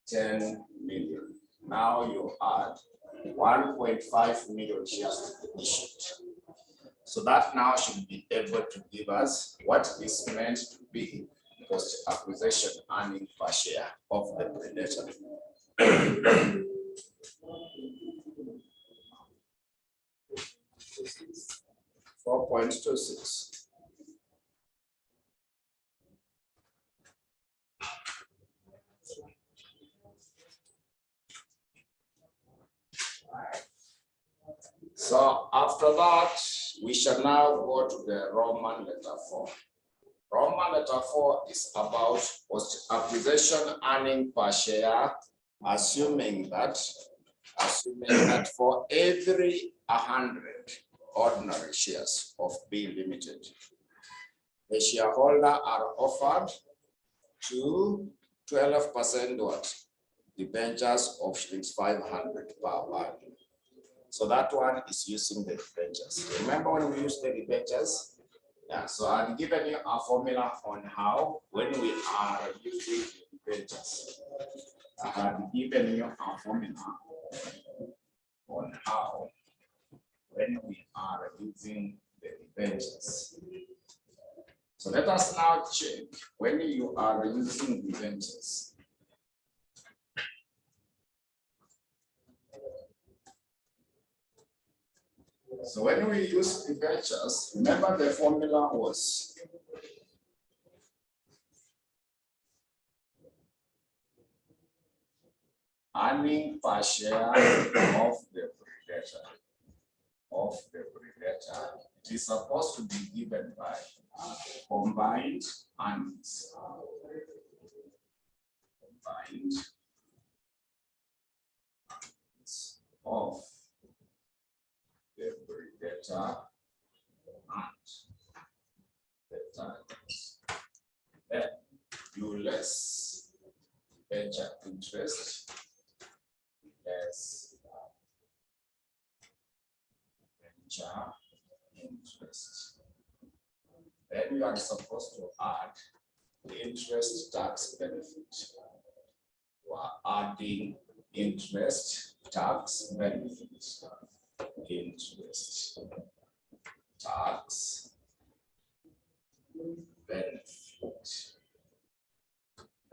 10 million. Now you add 1.5 million shares to be issued. So that now should be able to give us what is meant to be post-acquisition earning per share of the Predator. 4.26. So after that, we shall now go to the Roman letter 4. Roman letter 4 is about post-acquisition earning per share, assuming that for every 100 ordinary shares of B Limited, the shareholder are offered to 12% what? Debentures of shillings 500 per annum. So that one is using the debentures. Remember when we use the debentures? Yeah, so I've given you a formula on how, when we are using the debentures, I have given you a formula on how, when we are using the debentures. So let us now check when you are using debentures. So when we use debentures, remember the formula was earning per share of the Predator. It is supposed to be given by combined earnings. Combined of the Predator and the targets. Then you less venture interest, less venture interest. Then you are supposed to add the interest tax benefit. You are adding interest tax benefit. Interest tax benefit.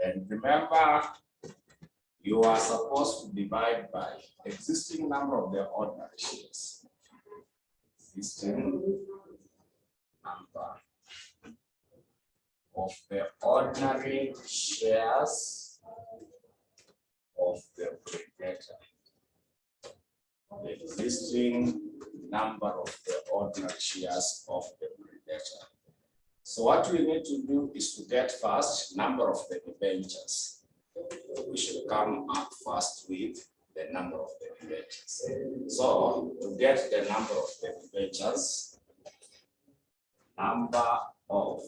And remember, you are supposed to divide by existing number of the ordinary shares. Existing number of the ordinary shares of the Predator. The existing number of the ordinary shares of the Predator. So what we need to do is to get first number of the debentures. We should come up first with the number of the debentures. So to get the number of the debentures, number of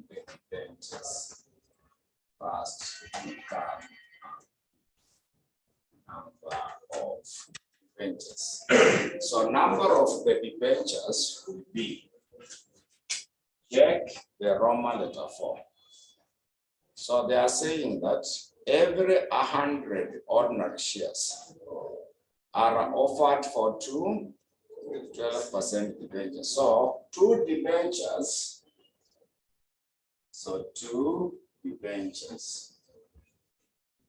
the debentures, first we come number of debentures. So number of the debentures will be, check the Roman letter 4. So they are saying that every 100 ordinary shares are offered for 12% debentures. So 2 debentures. So 2 debentures.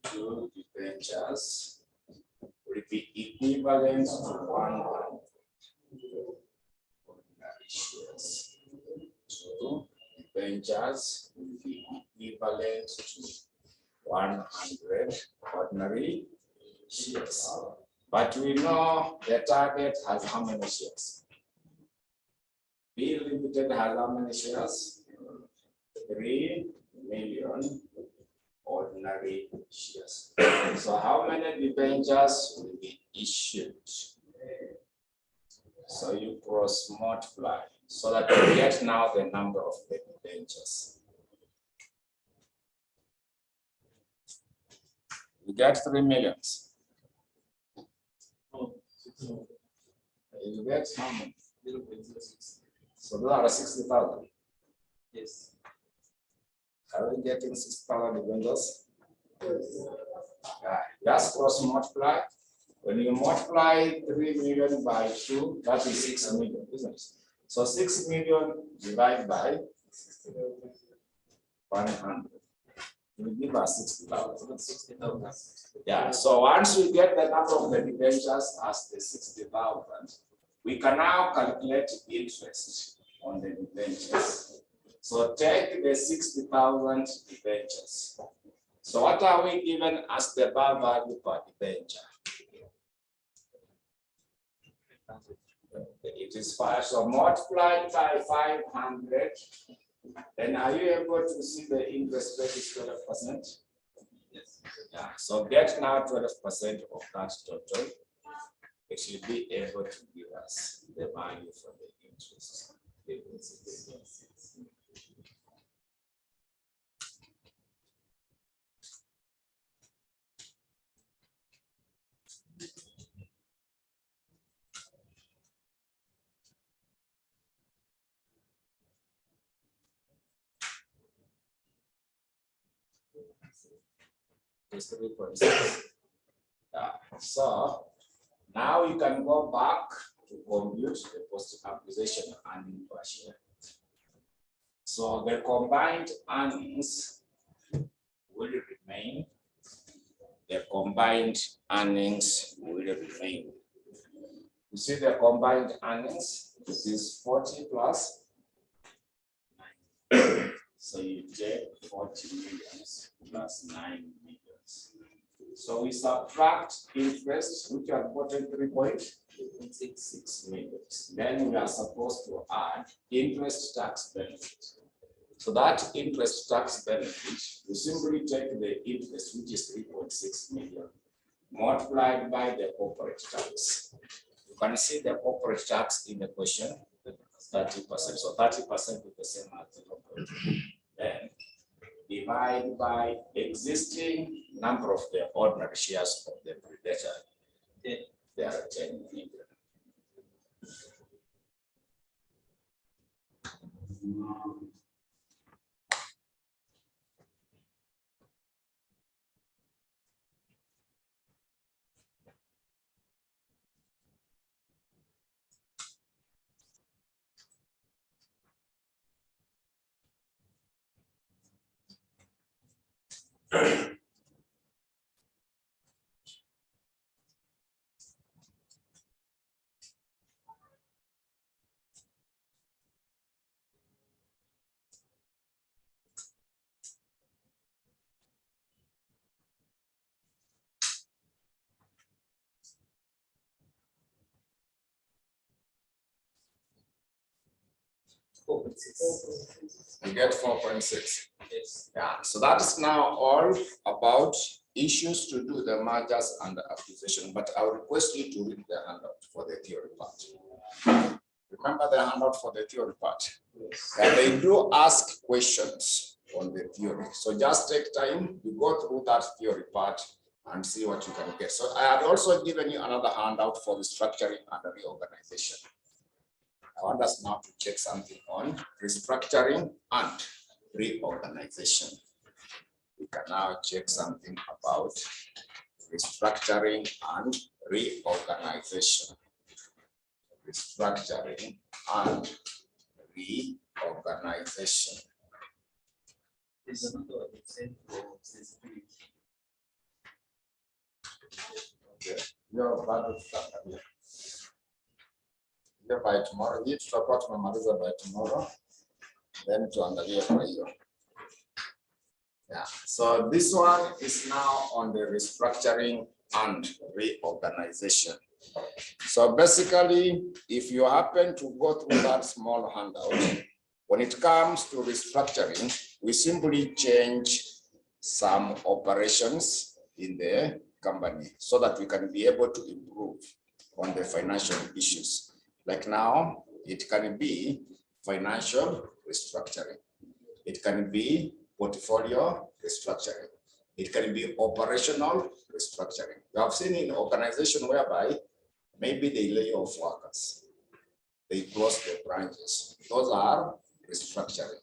2 debentures will be equivalent to 100 ordinary shares. 2 debentures will be equivalent to 100 ordinary shares. But we know the target has how many shares? B Limited has how many shares? 3 million ordinary shares. So how many debentures will be issued? So you cross multiply so that you get now the number of the debentures. You get 3 millions. You get how many? 0.06. So those are 60,000. Yes. Are we getting 6,000 debentures? Yes. Just cross multiply When you multiply 3 million by 2, that is 6 million, isn't it? So 6 million divided by 100 will give us 60,000. Yeah, so once we get the number of the debentures as the 60,000, we can now calculate interest on the debentures. So take the 60,000 debentures. So what are we given as the bar value per debenture? It is 5, so multiplied by 500. Then are you able to see the interest rate is 12%? Yes. Yeah, so get now 12% of that total. It should be able to give us the value for the interest. It's 3.6. So now you can go back to compute the post-acquisition earning per share. So the combined earnings will remain. The combined earnings will remain. You see the combined earnings, this is 40 plus 9. So you take 40 millions plus 9 millions. So we subtract interest, which are gotten 3.66 millions. Then we are supposed to add interest tax benefit. So that interest tax benefit, we simply take the interest, which is 3.6 million, multiplied by the corporate tax. You can see the corporate tax in the question, 30%. So 30% is the same as 0.2. Then divide by existing number of the ordinary shares of the predator. They are 10 million. We get 4.6. Yes. Yeah. So that is now all about issues to do the mergers and the acquisition. But I will request you to read the handout for the theory part. Remember the handout for the theory part. Yes. And they do ask questions on the theory. So just take time to go through that theory part and see what you can get. So I had also given you another handout for the structuring and the reorganization. I want us now to check something on restructuring and reorganization. We can now check something about restructuring and reorganization. Restructuring and reorganization. Okay. You're about to start again. By tomorrow, each support tumemaliza by tomorrow, then tuangalie kwa hiyo. Yeah, so this one is now on the restructuring and reorganization. So basically, if you happen to go through that small handout, when it comes to restructuring, we simply change some operations in the company so that we can be able to improve on the financial issues. Like now, it can be financial restructuring. It can be portfolio restructuring. It can be operational restructuring. We have seen in organization whereby maybe they lay off workers. They close their branches. Those are restructuring.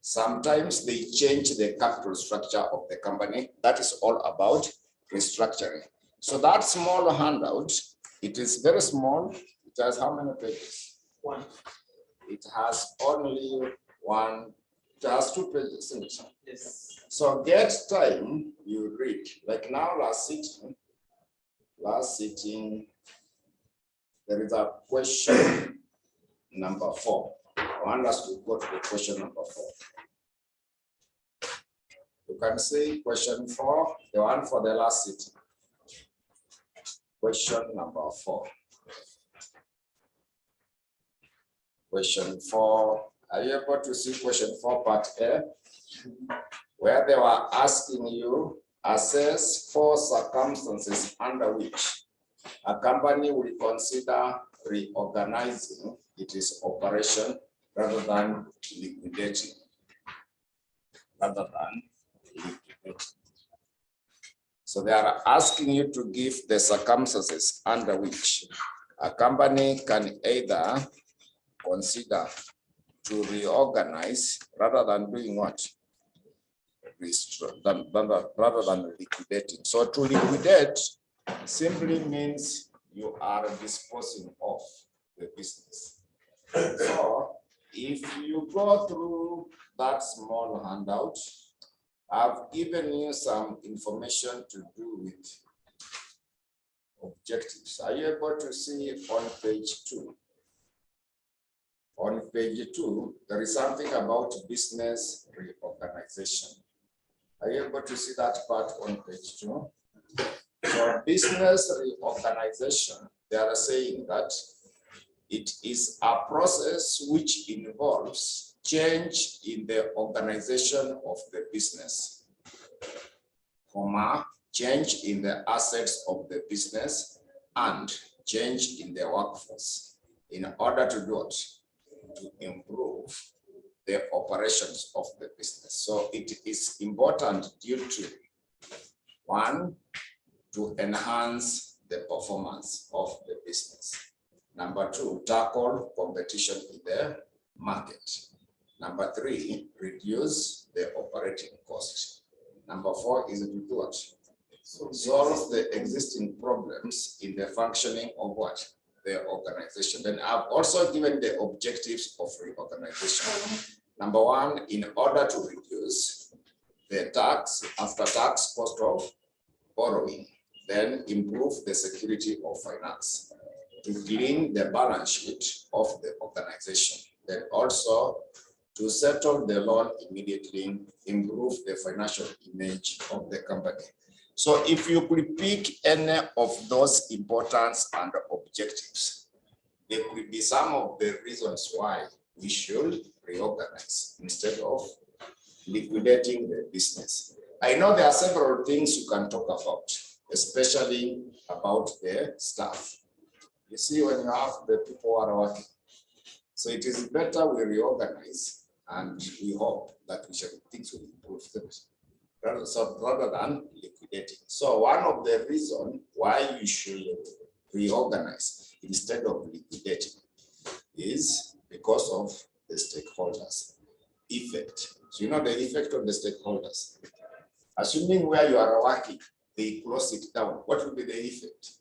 Sometimes they change the capital structure of the company. That is all about restructuring. So that small handout, it is very small. It has how many pages? One. It has only one, it has 2 pages, isn't it? Yes. So get time, you read. Like now, last sitting, there is a question number 4. I want us to go to the question number 4. You can see question 4, the one for the last sitting. Question number 4. Question 4. Are you able to see question 4 part A? Where they were asking you, assess 4 circumstances under which a company will consider reorganizing its operation rather than liquidating. So they are asking you to give the circumstances under which a company can either consider to reorganize rather than doing what? Rather than liquidating. So to liquidate simply means you are disposing of the business. So if you go through that small handout, I've given you some information to do with objectives. Are you able to see on page 2? On page 2, there is something about business reorganization. Are you able to see that part on page 2? So business reorganization, they are saying that it is a process which involves change in the organization of the business, change in the assets of the business, and change in the workforce in order to do it, to improve the operations of the business. So it is important due to 1, to enhance the performance of the business. Number 2, tackle competition in the market. Number 3, reduce the operating cost. Number 4 is to do what? Solve the existing problems in the functioning of what? The organization. Then I've also given the objectives of reorganization. Number 1, in order to reduce the after-tax cost of borrowing, then improve the security of finance, to clean the balance sheet of the organization, then also to settle the loan immediately, improve the financial image of the company. So if you could pick any of those importance and objectives, there could be some of the reasons why we should reorganize instead of liquidating the business. I know there are several things you can talk about, especially about the staff. You see, when you have the people who are working, so it is better we reorganize and we hope that things will improve rather than liquidating. So one of the reasons why you should reorganize instead of liquidating is because of the stakeholders effect. So you know the effect of the stakeholders. Assuming where you are working, they close it down. What will be the effect?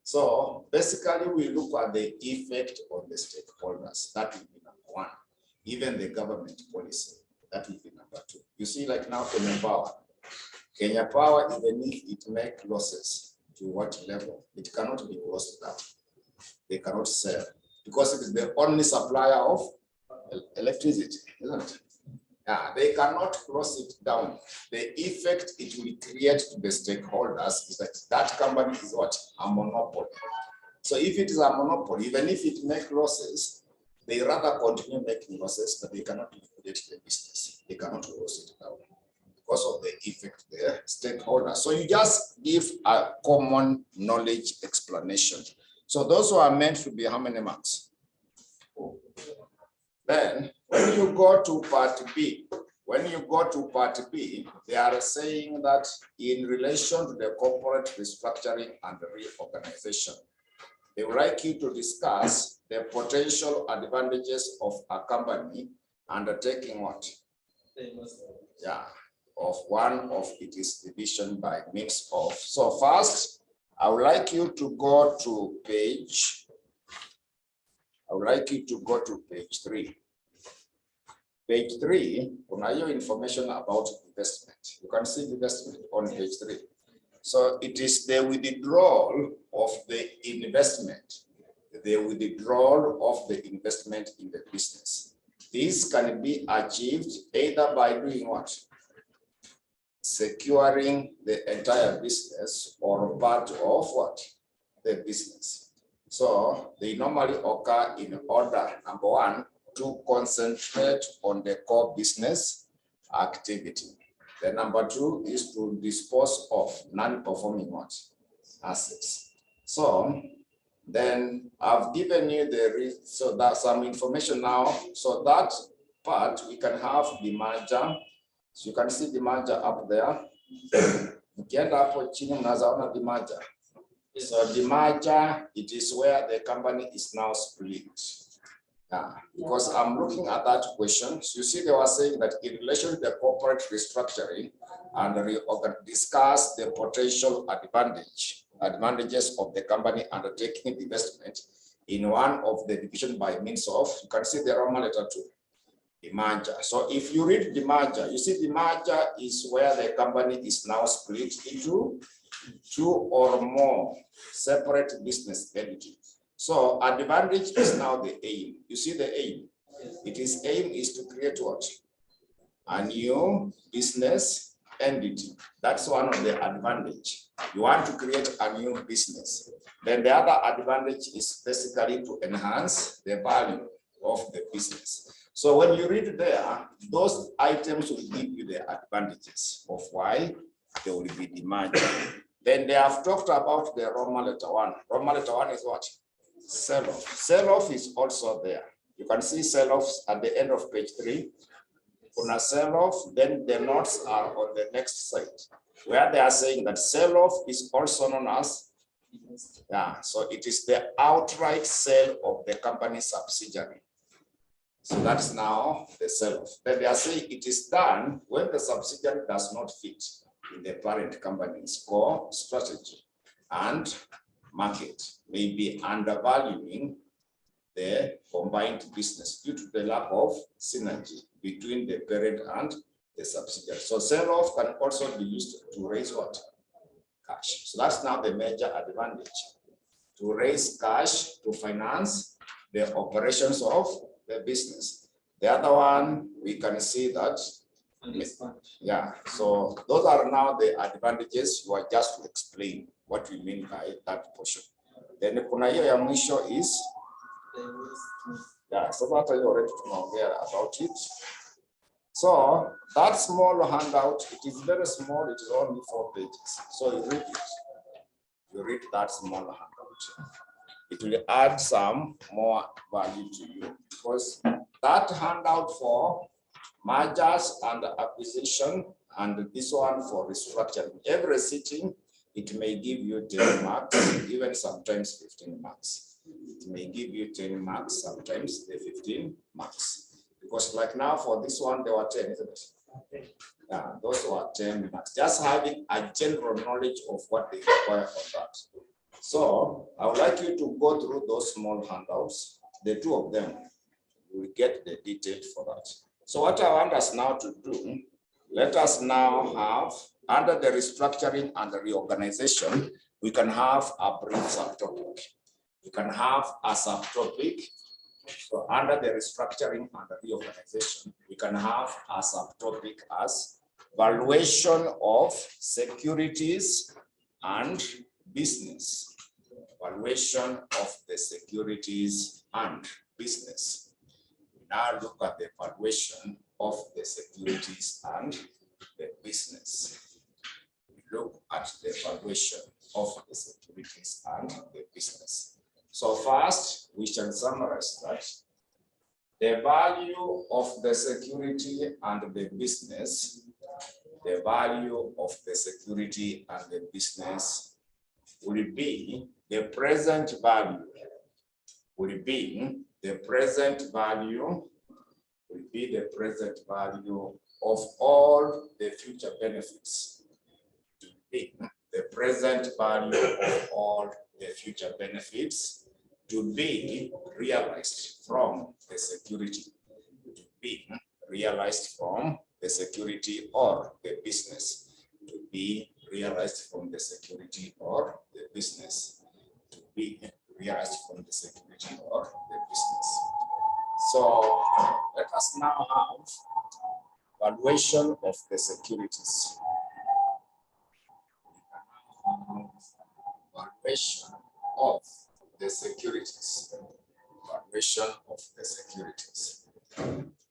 So basically, we look at the effect on the stakeholders. That will be number 1. Even the government policy, that will be number 2. You see, like now, Kenya Power, even if it makes losses to what level, it cannot be closed down. They cannot sell because it is the only supplier of electricity, isn't it? Yeah, they cannot close it down. The effect it will create to the stakeholders is that company is what? A monopoly. So if it is a monopoly, even if it makes losses, they rather continue making losses, but they cannot liquidate the business. They cannot close it down because of the effect the stakeholders. So you just give a common knowledge explanation. So those who are meant to be how many marks? Then when you go to part B, they are saying that in relation to the corporate restructuring and reorganization, they would like you to discuss the potential advantages of a company undertaking what? Yeah, of one of its division by means of. So first, I would like you to go to page. I would like you to go to page 3. Page 3, kuna hiyo information about investment. You can see investment on page 3. So it is the withdrawal of the investment. The withdrawal of the investment in the business. This can be achieved either by doing what? Securing the entire business or part of what? The business. So they normally occur in order. Number 1, to concentrate on the core business activity. The number 2 is to dispose of non-performing what? Assets. So then I've given you so that's some information now. So that part we can have the merger. So you can see the merger up there. Ukienda hapo chini mnazaona the merger. So the merger, it is where the company is now split. Yeah, because I'm looking at that question. So you see, they were saying that in relation to the corporate restructuring and discuss the potential advantages of the company undertaking the investment in one of the division by means of, you can see the Roman letter 2, the merger. So if you read the merger, you see the merger is where the company is now split into 2 or more separate business entities. So advantage is now the aim. You see the aim. Aim is to create what? A new business entity. That's one of the advantage. You want to create a new business. Then the other advantage is basically to enhance the value of the business. So when you read there, those items will give you the advantages of why there will be demand. Then they have talked about the Roman letter 1. Roman letter 1 is what? Sell-off. Sell-off is also there. You can see sell-offs at the end of page 3. Kuna sell-off, then the notes are on the next side, where they are saying that sell-off is also known as, so it is the outright sale of the company subsidiary. So that's now the sell-off. Then they are saying it is done when the subsidiary does not fit in the parent company's core strategy and market, may be undervaluing the combined business due to the lack of synergy between the parent and the subsidiary. So sell-off can also be used to raise what? Cash. So that's now the major advantage, to raise cash to finance the operations of the business. The other one, we can see that, so those are now the advantages. You are just to explain what we mean by that portion. Then kuna hiyo ya mwisho is, so that you already aware about it. So that small handout, it is very small, it is only 4 pages. So you read it. You read that small handout. It will add some more value to you, because that handout for mergers and acquisition and this one for restructuring, every sitting, it may give you 10 marks, even sometimes 15 marks. It may give you 10 marks, sometimes the 15 marks. Because like now for this one, there were 10, isn't it? Yeah, those were 10 marks. Just having a general knowledge of what they require of that. So I would like you to go through those small handouts, the 2 of them. You will get the detail for that. So what I want us now to do, let us now have, under the restructuring and the reorganization, we can have a brief subtopic. We can have a subtopic. So under the restructuring and the reorganization, we can have a subtopic as valuation of securities and business. Valuation of the securities and business. We now look at the valuation of the securities and the business. We look at the valuation of the securities and the business. So first, we shall summarize that the value of the security and the business, the value of the security and the business will be the present value, will be the present value, will be the present value of all the future benefits, to be the the present value of all the future benefits to be realized from the security, to be realized from the security or the business, to be realized from the security or the business, to be realized from the security or the business. So let us now have valuation of the securities. Valuation of the securities. Valuation of the securities.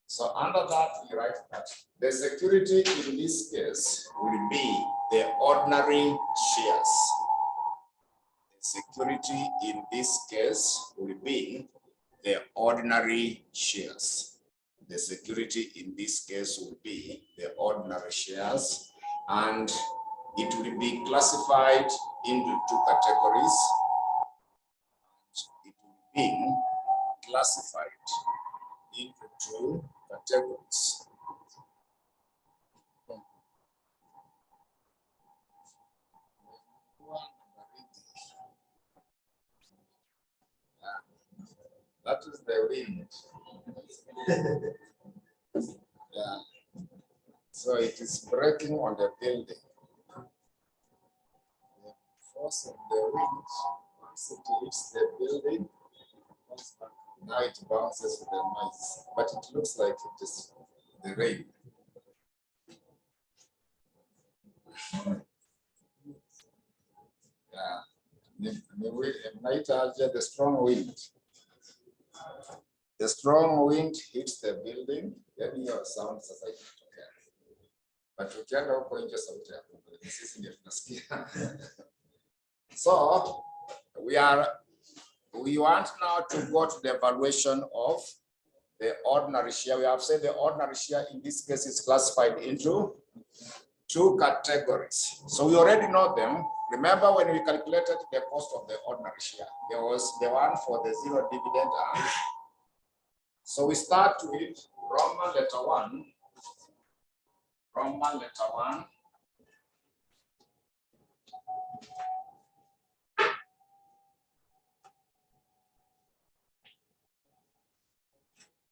So under that, we write that the security in this case will be the ordinary shares. The security in this case will be the ordinary shares. The security in this case will be the ordinary shares, and it will be classified into two categories. It will be classified into two categories. That is the wind. Yeah. So it is breaking on the building. The force of the wind, once it hits the building, now it bounces with the noise, but it looks like it is the rain. Yeah. The strong wind. The strong wind hits the building, then your sound as I okay. But you cannot go into something. This is in the So we want now to go to the evaluation of the ordinary share. We have said the ordinary share in this case is classified into two categories. So we already know them. Remember when we calculated the cost of the ordinary share, there was the one for the zero dividend. So we start with Roman letter 1. Roman letter 1.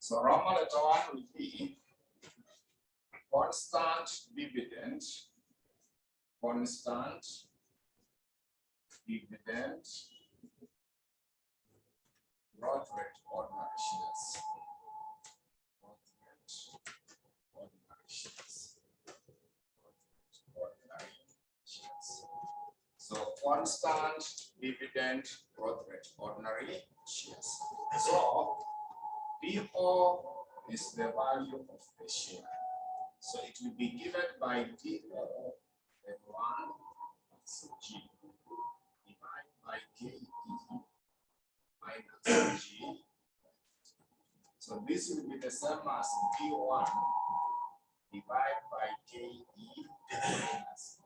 So Roman letter 1 will be constant dividend, constant dividend, growth rate ordinary shares. Ordinary shares. Ordinary shares. So constant dividend growth rate ordinary shares. So PO is the value of the share. So it will be given by DO F1 plus G divided by KE minus G. So this will be the same as P1 divided by KE minus G.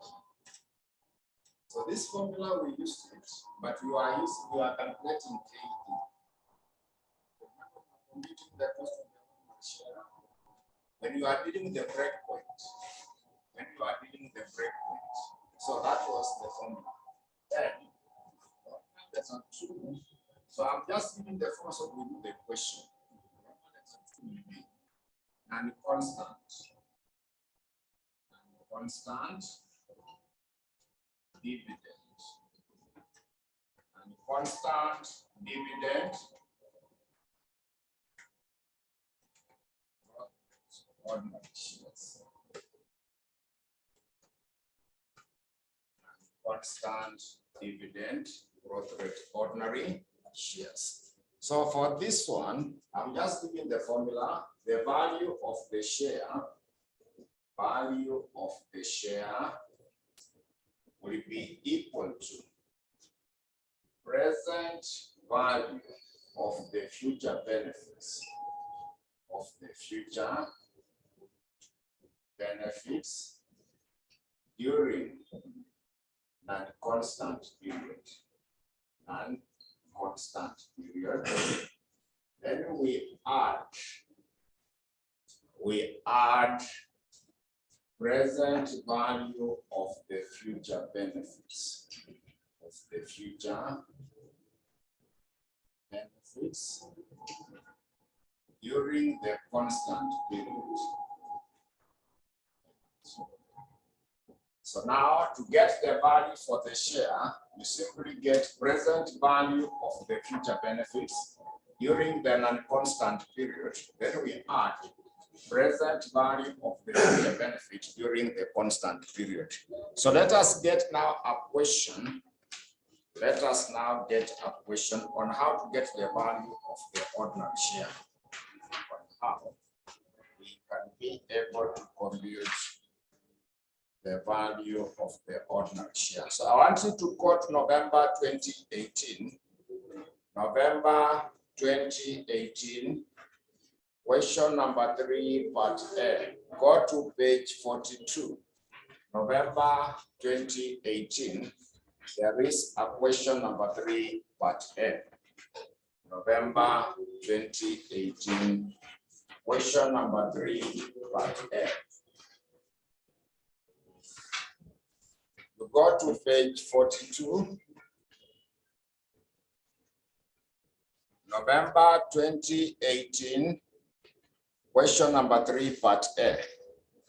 So this formula we used it, but we are calculating KE. Computing the cost of the share. When you are dealing with the breakpoint, so that was the formula. Then that's not true. So I'm just giving the formula so we do the question. And constant dividend, and constant dividend ordinary shares. Constant dividend growth rate ordinary shares. So for this one, I'm just giving the formula, the value of the share will be equal to present value of the future benefits during non-constant period. Then we add present value of the future benefits. Of the future benefits during the constant period. So now to get the value for the share, you simply get present value of the future benefits during the non-constant period. Then we add present value of the future benefit during the constant period. So let us get now a question. Let us now get a question on how to get the value of the ordinary share. On how we can be able to compute the value of the ordinary share. So I want you to quote November 2018. November 2018. Question number 3, part A. Go to page 42. November 2018. There is a question number 3, part A. November 2018. Question number 3, part A. You go to page 42. November 2018. Question number 3, part A.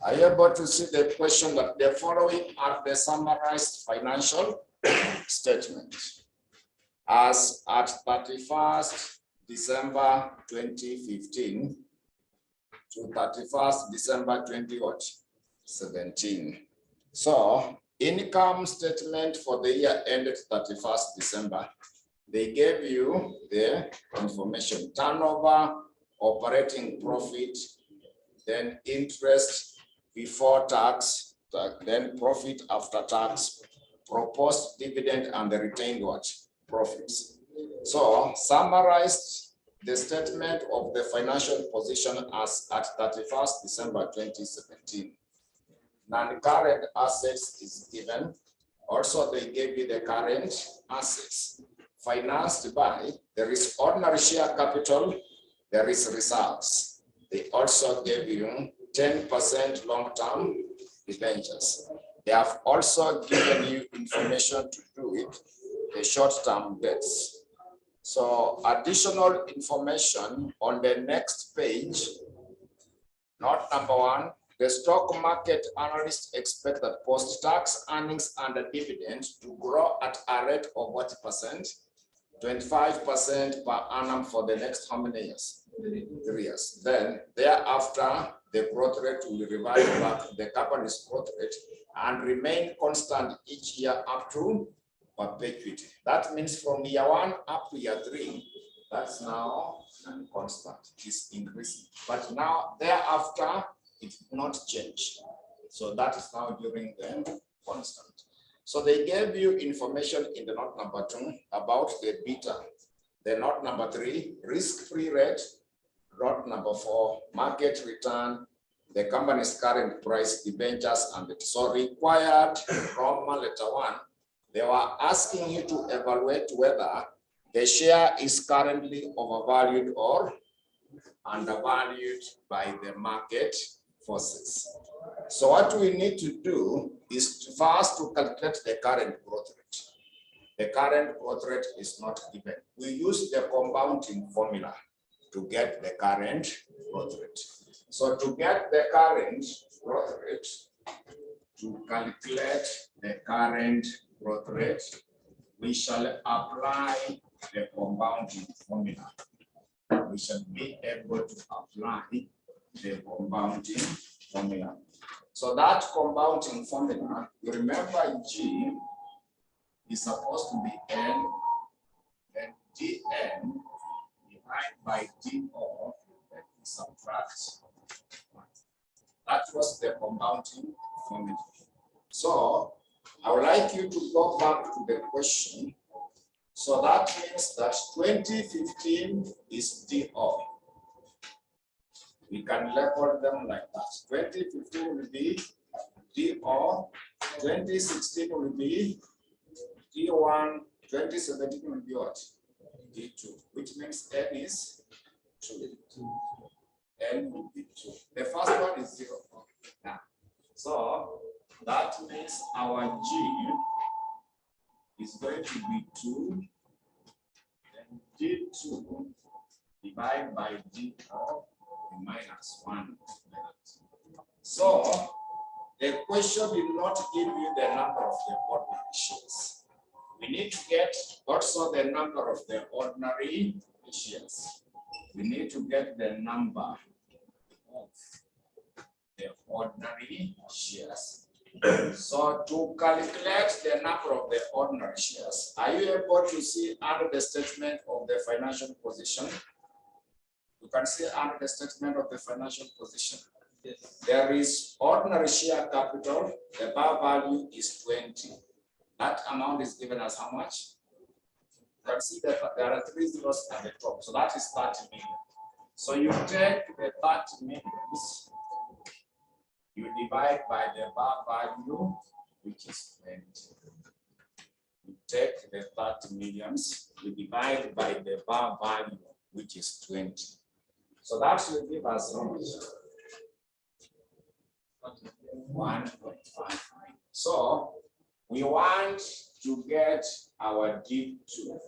Are you able to see the question that the following are the summarized financial statements as at 31st December 2015 to 31st December 2017. So income statement for the year ended 31st December. They gave you the information: turnover, operating profit, then interest before tax, then profit after tax, proposed dividend, and the retained what? Profits. So summarized the statement of the financial position as at 31st December 2017. Non-current assets is given. Also, they gave you the current assets. Financed by, there is ordinary share capital, there is reserves. They also gave you 10% long-term debentures. They have also given you information to do with the short-term debts. So additional information on the next page. Note number 1, the stock market analysts expect that post-tax earnings and the dividend to grow at a rate of what percent? 25% per annum for the next how many years? 3 years. Then thereafter, the growth rate will revert back to the company's growth rate and remain constant each year up to perpetuity. That means from year 1 up to year 3, that's now constant. It is increasing. But now thereafter, it will not change. So that is now during the constant. So they gave you information in the note number 2 about the beta. The note number 3, risk-free rate. Note number 4, market return, the company's current price, debentures, and it. So required Roman letter 1, they were asking you to evaluate whether the share is currently overvalued or undervalued by the market forces. So what we need to do is to first to calculate the current growth rate. The current growth rate is not given. We use the compounding formula to get the current growth rate. So to get the current growth rate, to calculate the current growth rate, we shall apply the compounding formula. We shall be able to apply the compounding formula. So that compounding formula, you remember G is supposed to be N, and Dn divided by Do, that we subtract 1. That was the compounding formula. So I would like you to go back to the question. So that means that 2015 is Do. We can label them like that. 2015 will be Do, 2016 will be D1, 2017 will be what? D2, which means N is 2. N will be 2. The first one is 0. Now, So that means our G is going to be 2, then D2 divided by D4 minus 1. So the question will not give you the number of the ordinary shares. We need to get also the number of the ordinary shares. We need to get the number of the ordinary shares. So to calculate the number of the ordinary shares, are you able to see under the statement of the financial position? You can see under the statement of the financial position. Yes. There is ordinary share capital, the bar value is 20. That amount is given as how much? You can see that there are 3 zeros at the top, so that is 30 million. So you take the 30 millions, you divide by the bar value, which is 20. You take the 30 millions, you divide by the bar value, which is 20. So that will give us how much? 1.5. So we want to get our D2.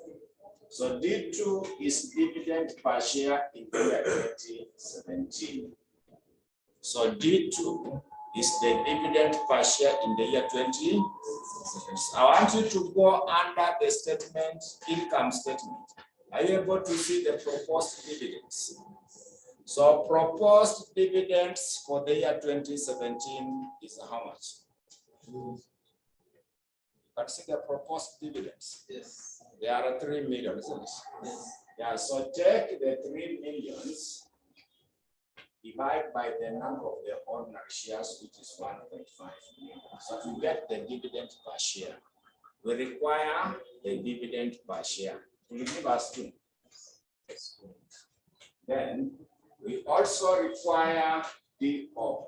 So D2 is dividend per share in the year 2017. So D2 is the dividend per share in the year 2017. I want you to go under the statement, income statement. Are you able to see the proposed dividends? So proposed dividends for the year 2017 is how much? You can see the proposed dividends. Yes. There are 3 million, isn't it? Yes. Yeah, so take the 3 millions, divide by the number of the ordinary shares, which is 1.5 million. So to get the dividend per share, we require the dividend per share. Will you give us 2? Then we also require DO.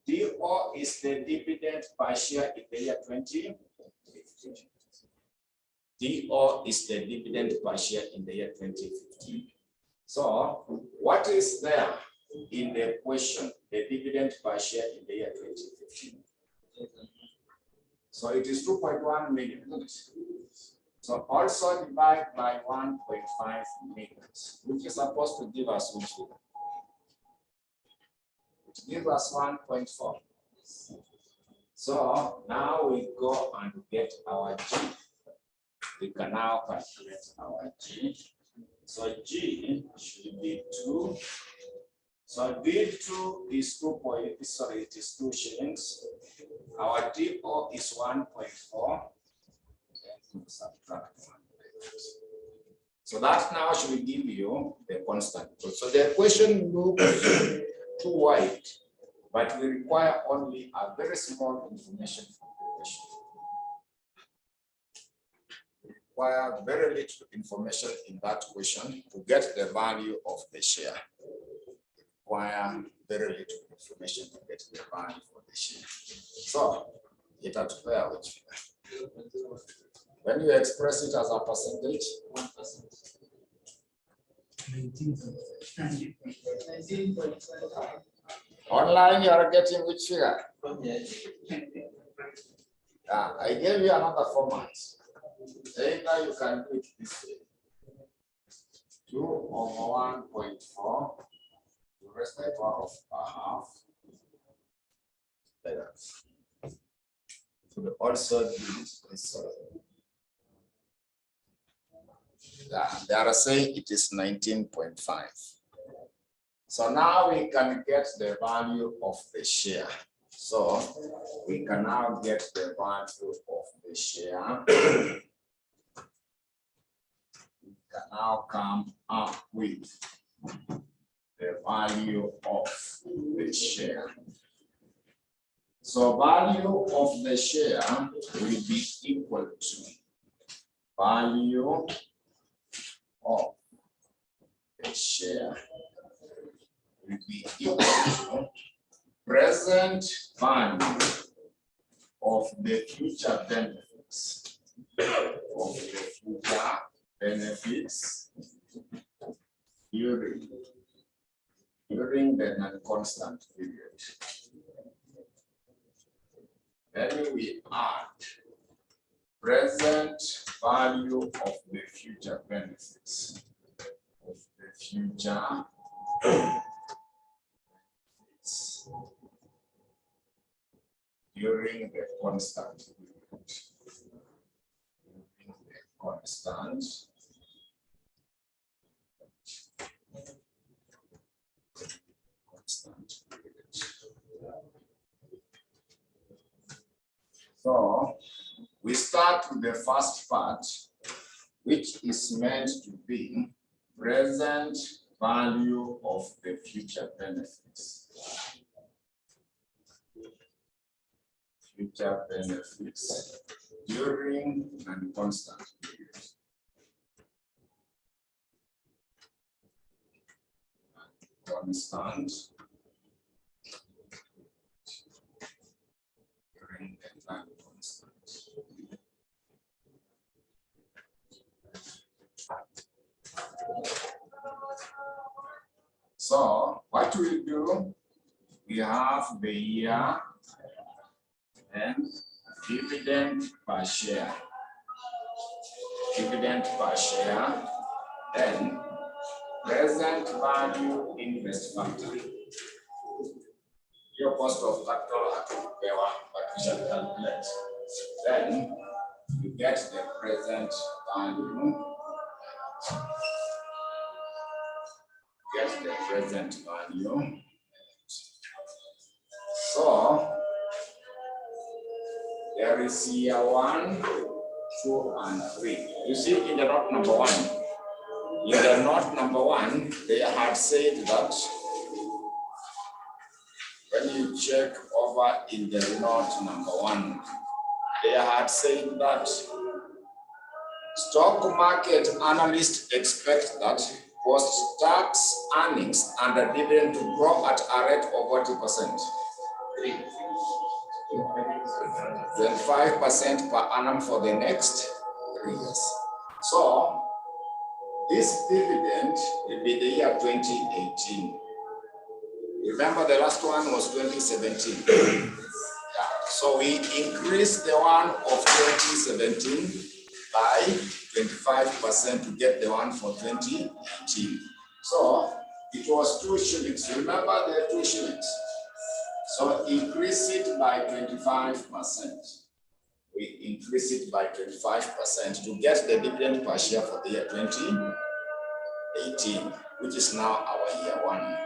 DO is the dividend per share in the year 2015. DO is the dividend per share in the year 2015. So what is there in the question, the dividend per share in the year 2015? So it is 2.1 million, isn't it? So also divide by 1.5 million, which is supposed to give us which figure? It gives us 1.4. So now we go and get our G. We can now calculate our G. So G should be 2. So D2 is 2 point, sorry, it is 2 shillings. Our DO is 1.4. Subtract 1. So that now should give you the constant. So the equation looks too wide, but we require only a very small information from the question. We require very little information in that question to get the value of the share. We require very little information to get the value for the share. So it has to bear with you. When you express it as a percentage, 1%. 19.5. online you are getting which figure? Yes. I gave you another format. Either you can do it this way. 2 over 1.4 raised by power of a half. Like that. So we also do this. They are saying it is 19.5. So now we can get the value of the share. So we can now get the value of the share. We can now come up with the value of the share. So value of the share will be equal to value of the share will be equal to present value of the future benefits during the non-constant period. Then we add present value of the future benefits. Of the future benefits during the constant period. During the constant period. So we start with the first part, which is meant to be present value of the future benefits. Future benefits during and constant period. Constant during and constant. So what we do, we have the year and dividend per share. Dividend per share, then present value interest factor. Your cost of capital at but we shall calculate. Then you get the present value. Get the present value. So there is year 1, 2, and 3. You see in the note number 1. In the note number 1, they had said that when you check over in the note number 1, they had said that stock market analysts expect that post-tax earnings and the dividend to grow at a rate of 40%. 25% per annum for the next 3 years. So this dividend will be the year 2018. Remember the last one was 2017. Yeah. So we increased the one of 2017 by 25% to get the one for 2018. So it was 2 shillings. Remember the 2 shillings. So increase it by 25%. We increase it by 25% to get the dividend per share for the year 2018, which is now our year 1.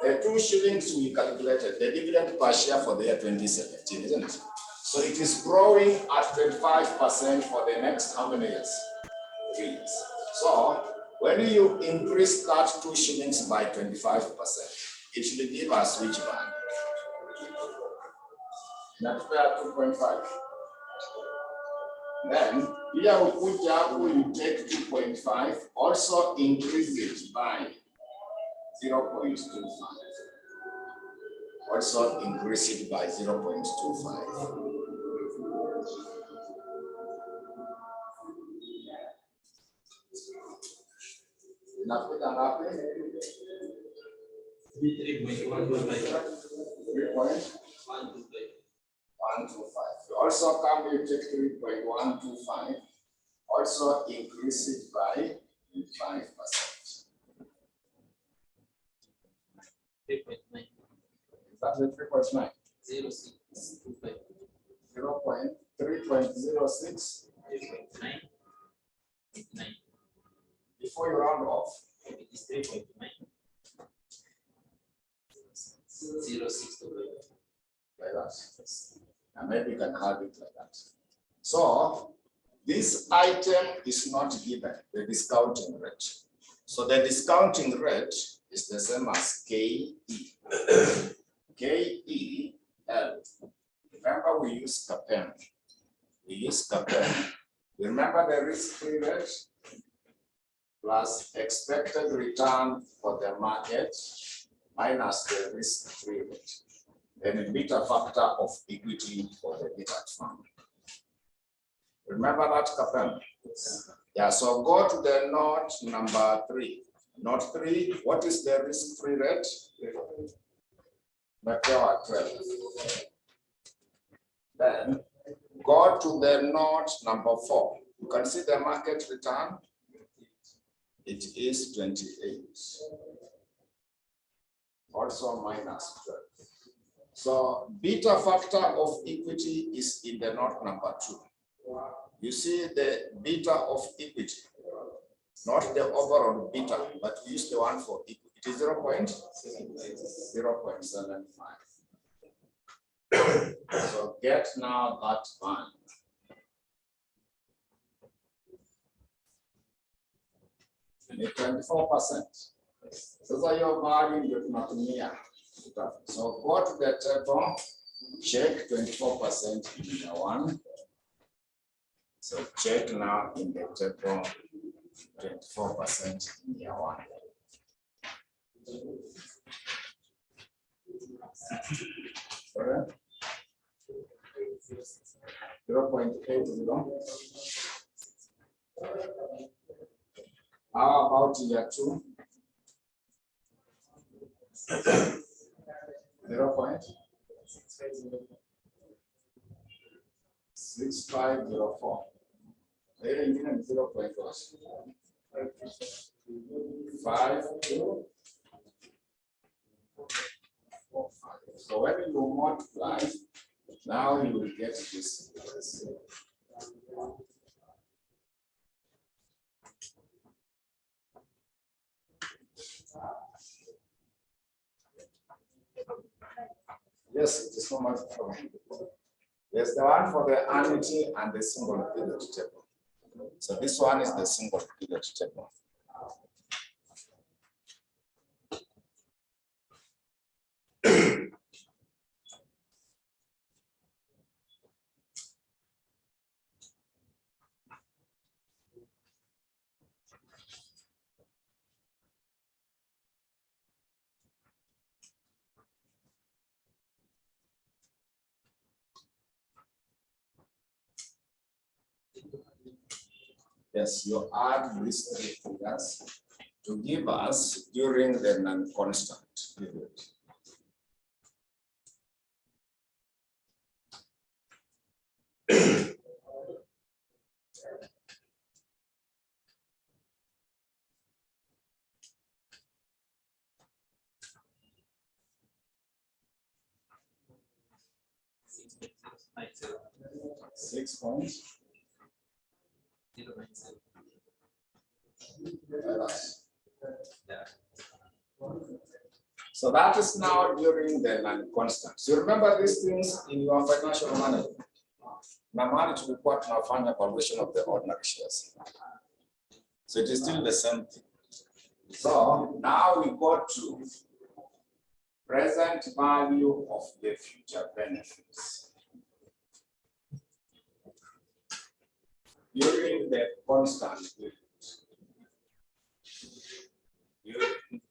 The 2 shillings we calculated, the dividend per share for the year 2017, isn't it? So it is growing at 25% for the next how many years? 3 years. So when you increase that 2 shillings by 25%, it will give us which value? That's 2.5. Then here we put up, you take 2.5, also increase it by 0.25. Also increase it by 0.25. Enough with an apple? 3.125. You also come, you take 3.125. Also increase it by 5%. 3.9. Is that the 3.9? 0.625. 3.06. 3.9. Before you round off. It is 3.9. 0.625. Like that. And maybe you can have it like that. So this item is not given the discounting rate. So the discounting rate is the same as KE. KEL. Remember we use CAPM. We use CAPM. Remember the risk-free rate plus expected return for the market minus the risk-free rate. Then a beta factor of equity for the beta fund. Remember that, CAPM? Yeah, so go to the note number 3. Note 3, what is the risk-free rate? But there are 12. Then go to the note number 4. You can see the market return. It is 28. Also minus 12. So beta factor of equity is in the note number 2. You see the beta of equity, not the overall beta, but we use the one for equity. It is 0.75. So get now that one. Ni 24%. Sasa hiyo value ndio tunatumia. So go to the table, check 24% in year 1. So check now in the table 24% in year 1. Sorry? 0.80. How about year 2? 0.6504. There again 0.5. So when you multiply, now you will get this. Yes, it is so much problem. There's the one for the annuity and the single period table. So this one is the single period table. Yes, you add these 3 figures to give us during the non-constant period. Six points. So that is now during the non-constant. So remember these things in your financial management. Now to report tunafanya valuation of the ordinary shares. So it is still the same thing. So now we go to present value of the future benefits. During the constant period. During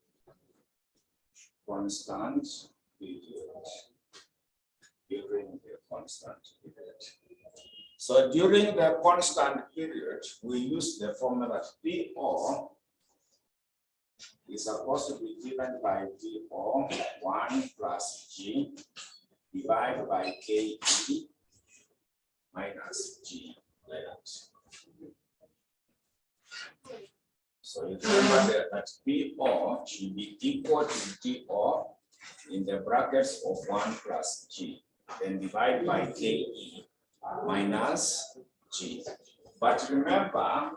constant period. During the constant period. So during the constant period, we use the formula PO is supposed to be given by PO 1 plus G divided by KE minus G. Like that. So you remember that PO should be equal to DO in the brackets of 1 plus G, then divide by KE minus G. But remember,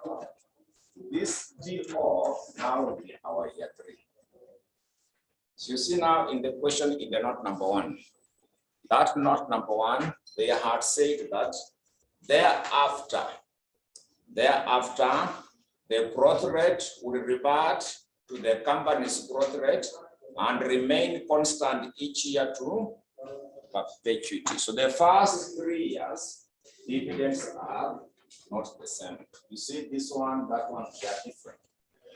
this DO now will be our year 3. So you see now in the question in the note number 1, that note number 1, they had said that thereafter, the growth rate will revert to the company's growth rate and remain constant each year to perpetuity. So the first 3 years, dividends are not the same. You see this one, that one, they are different.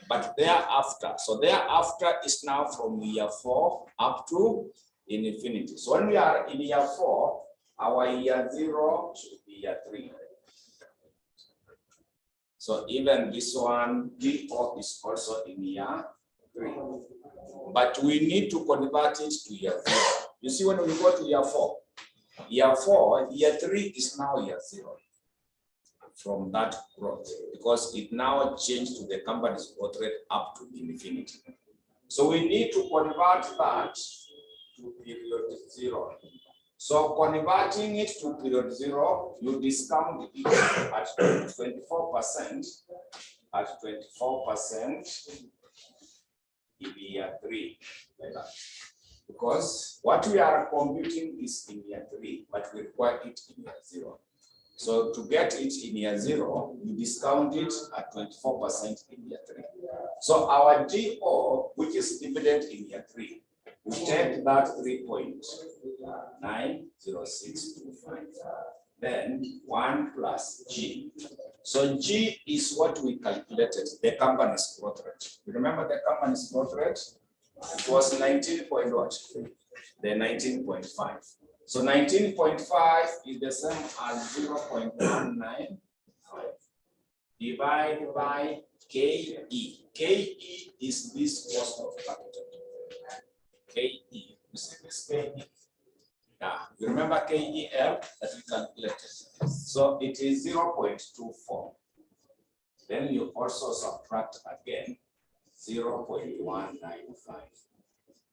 But thereafter, so thereafter is now from year 4 up to infinity. So when we are in year 4, our year 0 should be year 3. So even this one, DO is also in year 3. But we need to convert it to year 4. You see, when we go to year 4, Year 4, year 3 is now year 0 from that growth, because it now changed to the company's growth rate up to infinity. So we need to convert that to period 0. So converting it to period 0, you discount it at 24%. At 24% in year 3, like that. Because what we are computing is in year 3, but we require it in year 0. So to get it in year 0, you discount it at 24% in year 3. So our DO, which is dividend in year 3, we take that 3.90625, then 1 plus G. So G is what we calculated, the company's growth rate. You remember the company's growth rate? It was 19 point what? The 19.5. So 19.5 is the same as 0.195 divided by KE. KE is this cost of capital. KE, this KE. Yeah, you remember KEL that we calculated. So it is 0.24. Then you also subtract again 0.195.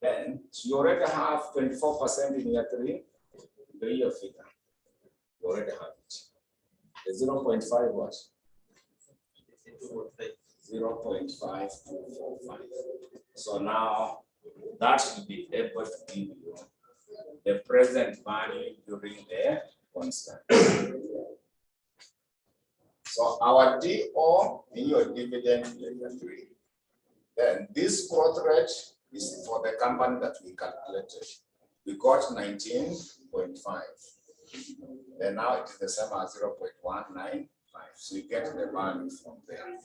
Then you already have 24% in year 3. The year figure. You already have it. The 0.5 what? 0.5245. So now that should be able to give you the present value during the constant. So our DO in your dividend year 3. Then this growth rate is for the company that we calculated. We got 19.5. And now it is the same as 0.195. So you get the value from there.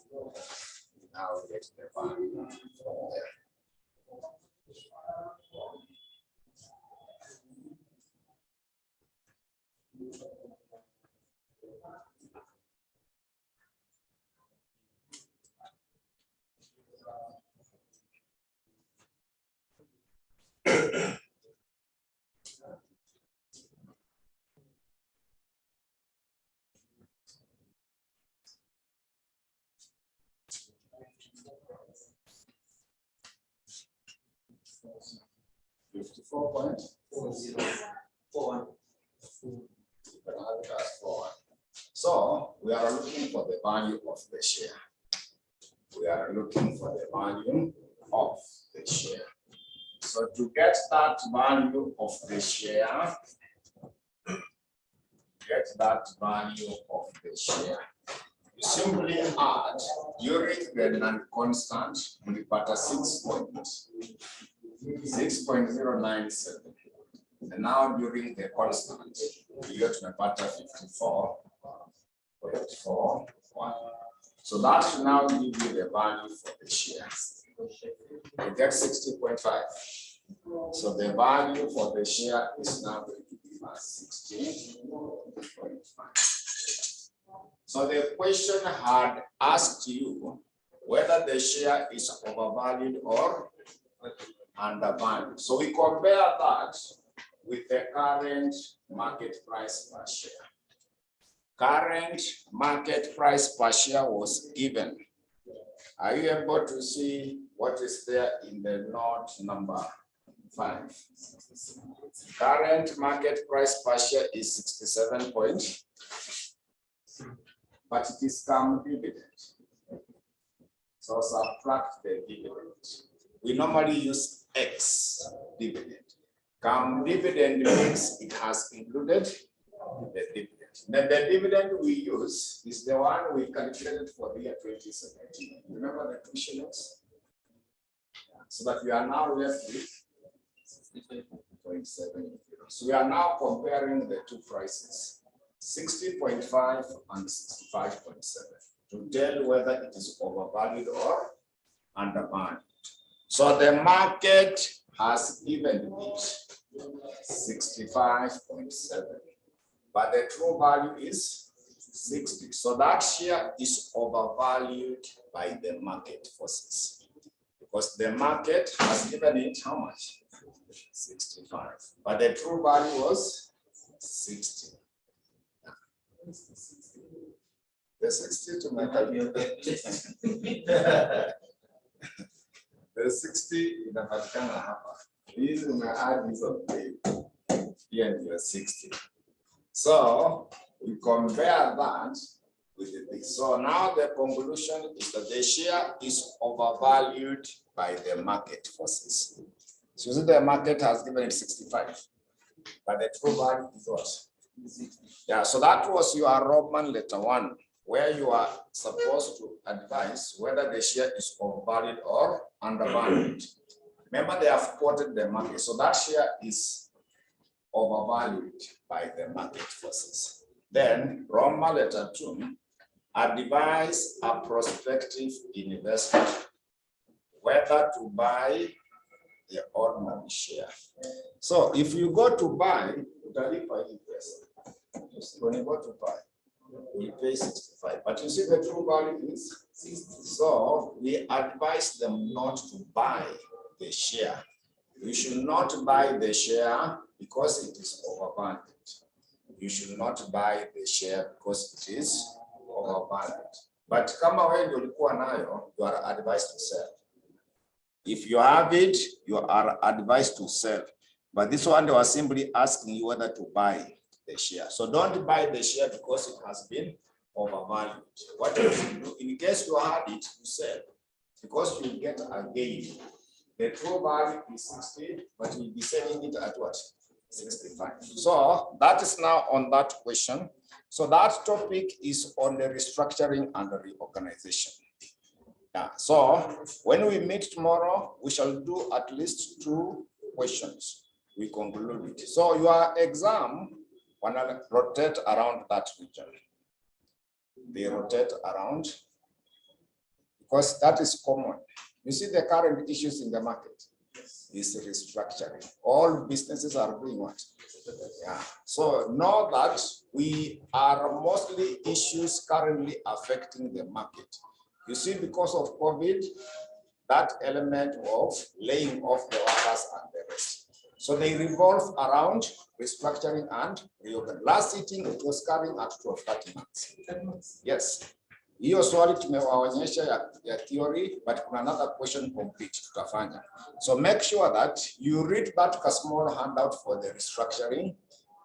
Now we get the value from there. 54.4041. So we are looking for the value of the share. We are looking for the value of the share. So to get that value of the share, you simply add during the non-constant, we put a 6.097. And now during the constant, we get to a 54.41. So that should now give you the value for the shares. You get 60.5. So the value for the share is now going to be 60.5. So the question had asked you whether the share is overvalued or undervalued. So we compare that with the current market price per share. Current market price per share was given. Are you able to see what is there in the note number 5? Current market price per share is 67 points, but it is come dividend. So subtract the dividend. We normally use X dividend. Come dividend means it has included the dividend. Then the dividend we use is the one we calculated for the year 2017. Remember the 2 shillings? So that we are now left with 60.7. So we are now comparing the two prices, 60.5 and 65.7, to tell whether it is overvalued or undervalued. So the market has given it 65.7, but the true value is 60. So that share is overvalued by the market forces, because the market has given it how much? 65, but the true value was 60. The 60 to my the 60 inapatikana hapa. Hizi una-add hizo mbili. Here ndio 60. So we compare that with this. So now the conclusion is that the share is overvalued by the market forces. So you see the market has given it 65, but the true value is what? Yeah, so that was your Roman letter 1, where you are supposed to advise whether the share is overvalued or undervalued. Remember, they have quoted the market, so that share is overvalued by the market forces. Then Roman letter 2, advise a prospective investor whether to buy the ordinary share. So if you go to buy, when you go to buy, we pay 65, but you see the true value is 60. So we advise them not to buy the share. You should not buy the share because it is overvalued. You should not buy the share because it is overvalued. But kama wewe ndio ulikuwa nayo, you are advised to sell. If you have it, you are advised to sell. But this one, they were simply asking you whether to buy the share. So don't buy the share because it has been overvalued. What you should do, in case you had it, you sell, because you get a gain. The true value is 60, but you'll be selling it at what? 65. So that is now on that question. So that topic is on the restructuring and the reorganization. Yeah. So when we meet tomorrow, we shall do at least 2 questions. We conclude it. So your exam wanna rotate around that region. They rotate around because that is common. You see the current issues in the market is restructuring. All businesses are doing what? Yeah. So know that we are mostly issues currently affecting the market. You see, because of COVID, that element of laying off the workers and the rest. So they revolve around restructuring and reorganization. Last sitting, it was carrying up to 30 months. Yes. Hiyo swali tumewaonyesha ya theory, but kuna another question complete tutafanya. So make sure that you read that small handout for the restructuring,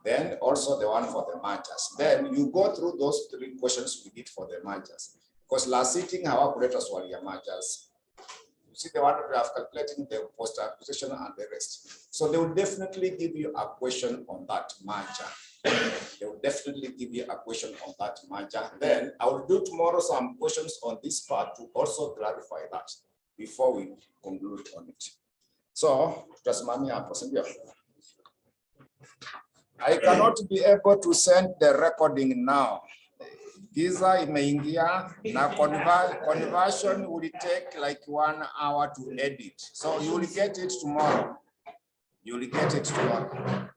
then also the one for the mergers. Then you go through those 3 questions we did for the mergers. Because last sitting, hawakuleta swali ya mergers. You see the one we have calculating the post acquisition and the rest. So they will definitely give you a question on that merger. They will definitely give you a question on that merger. Then I will do tomorrow some questions on this part to also clarify that before we conclude on it. So tutasimamia hapo, sindio? I cannot be able to send the recording now. Giza imeingia na conversion will take like 1 hour to edit. So you will get it tomorrow. You will get it tomorrow.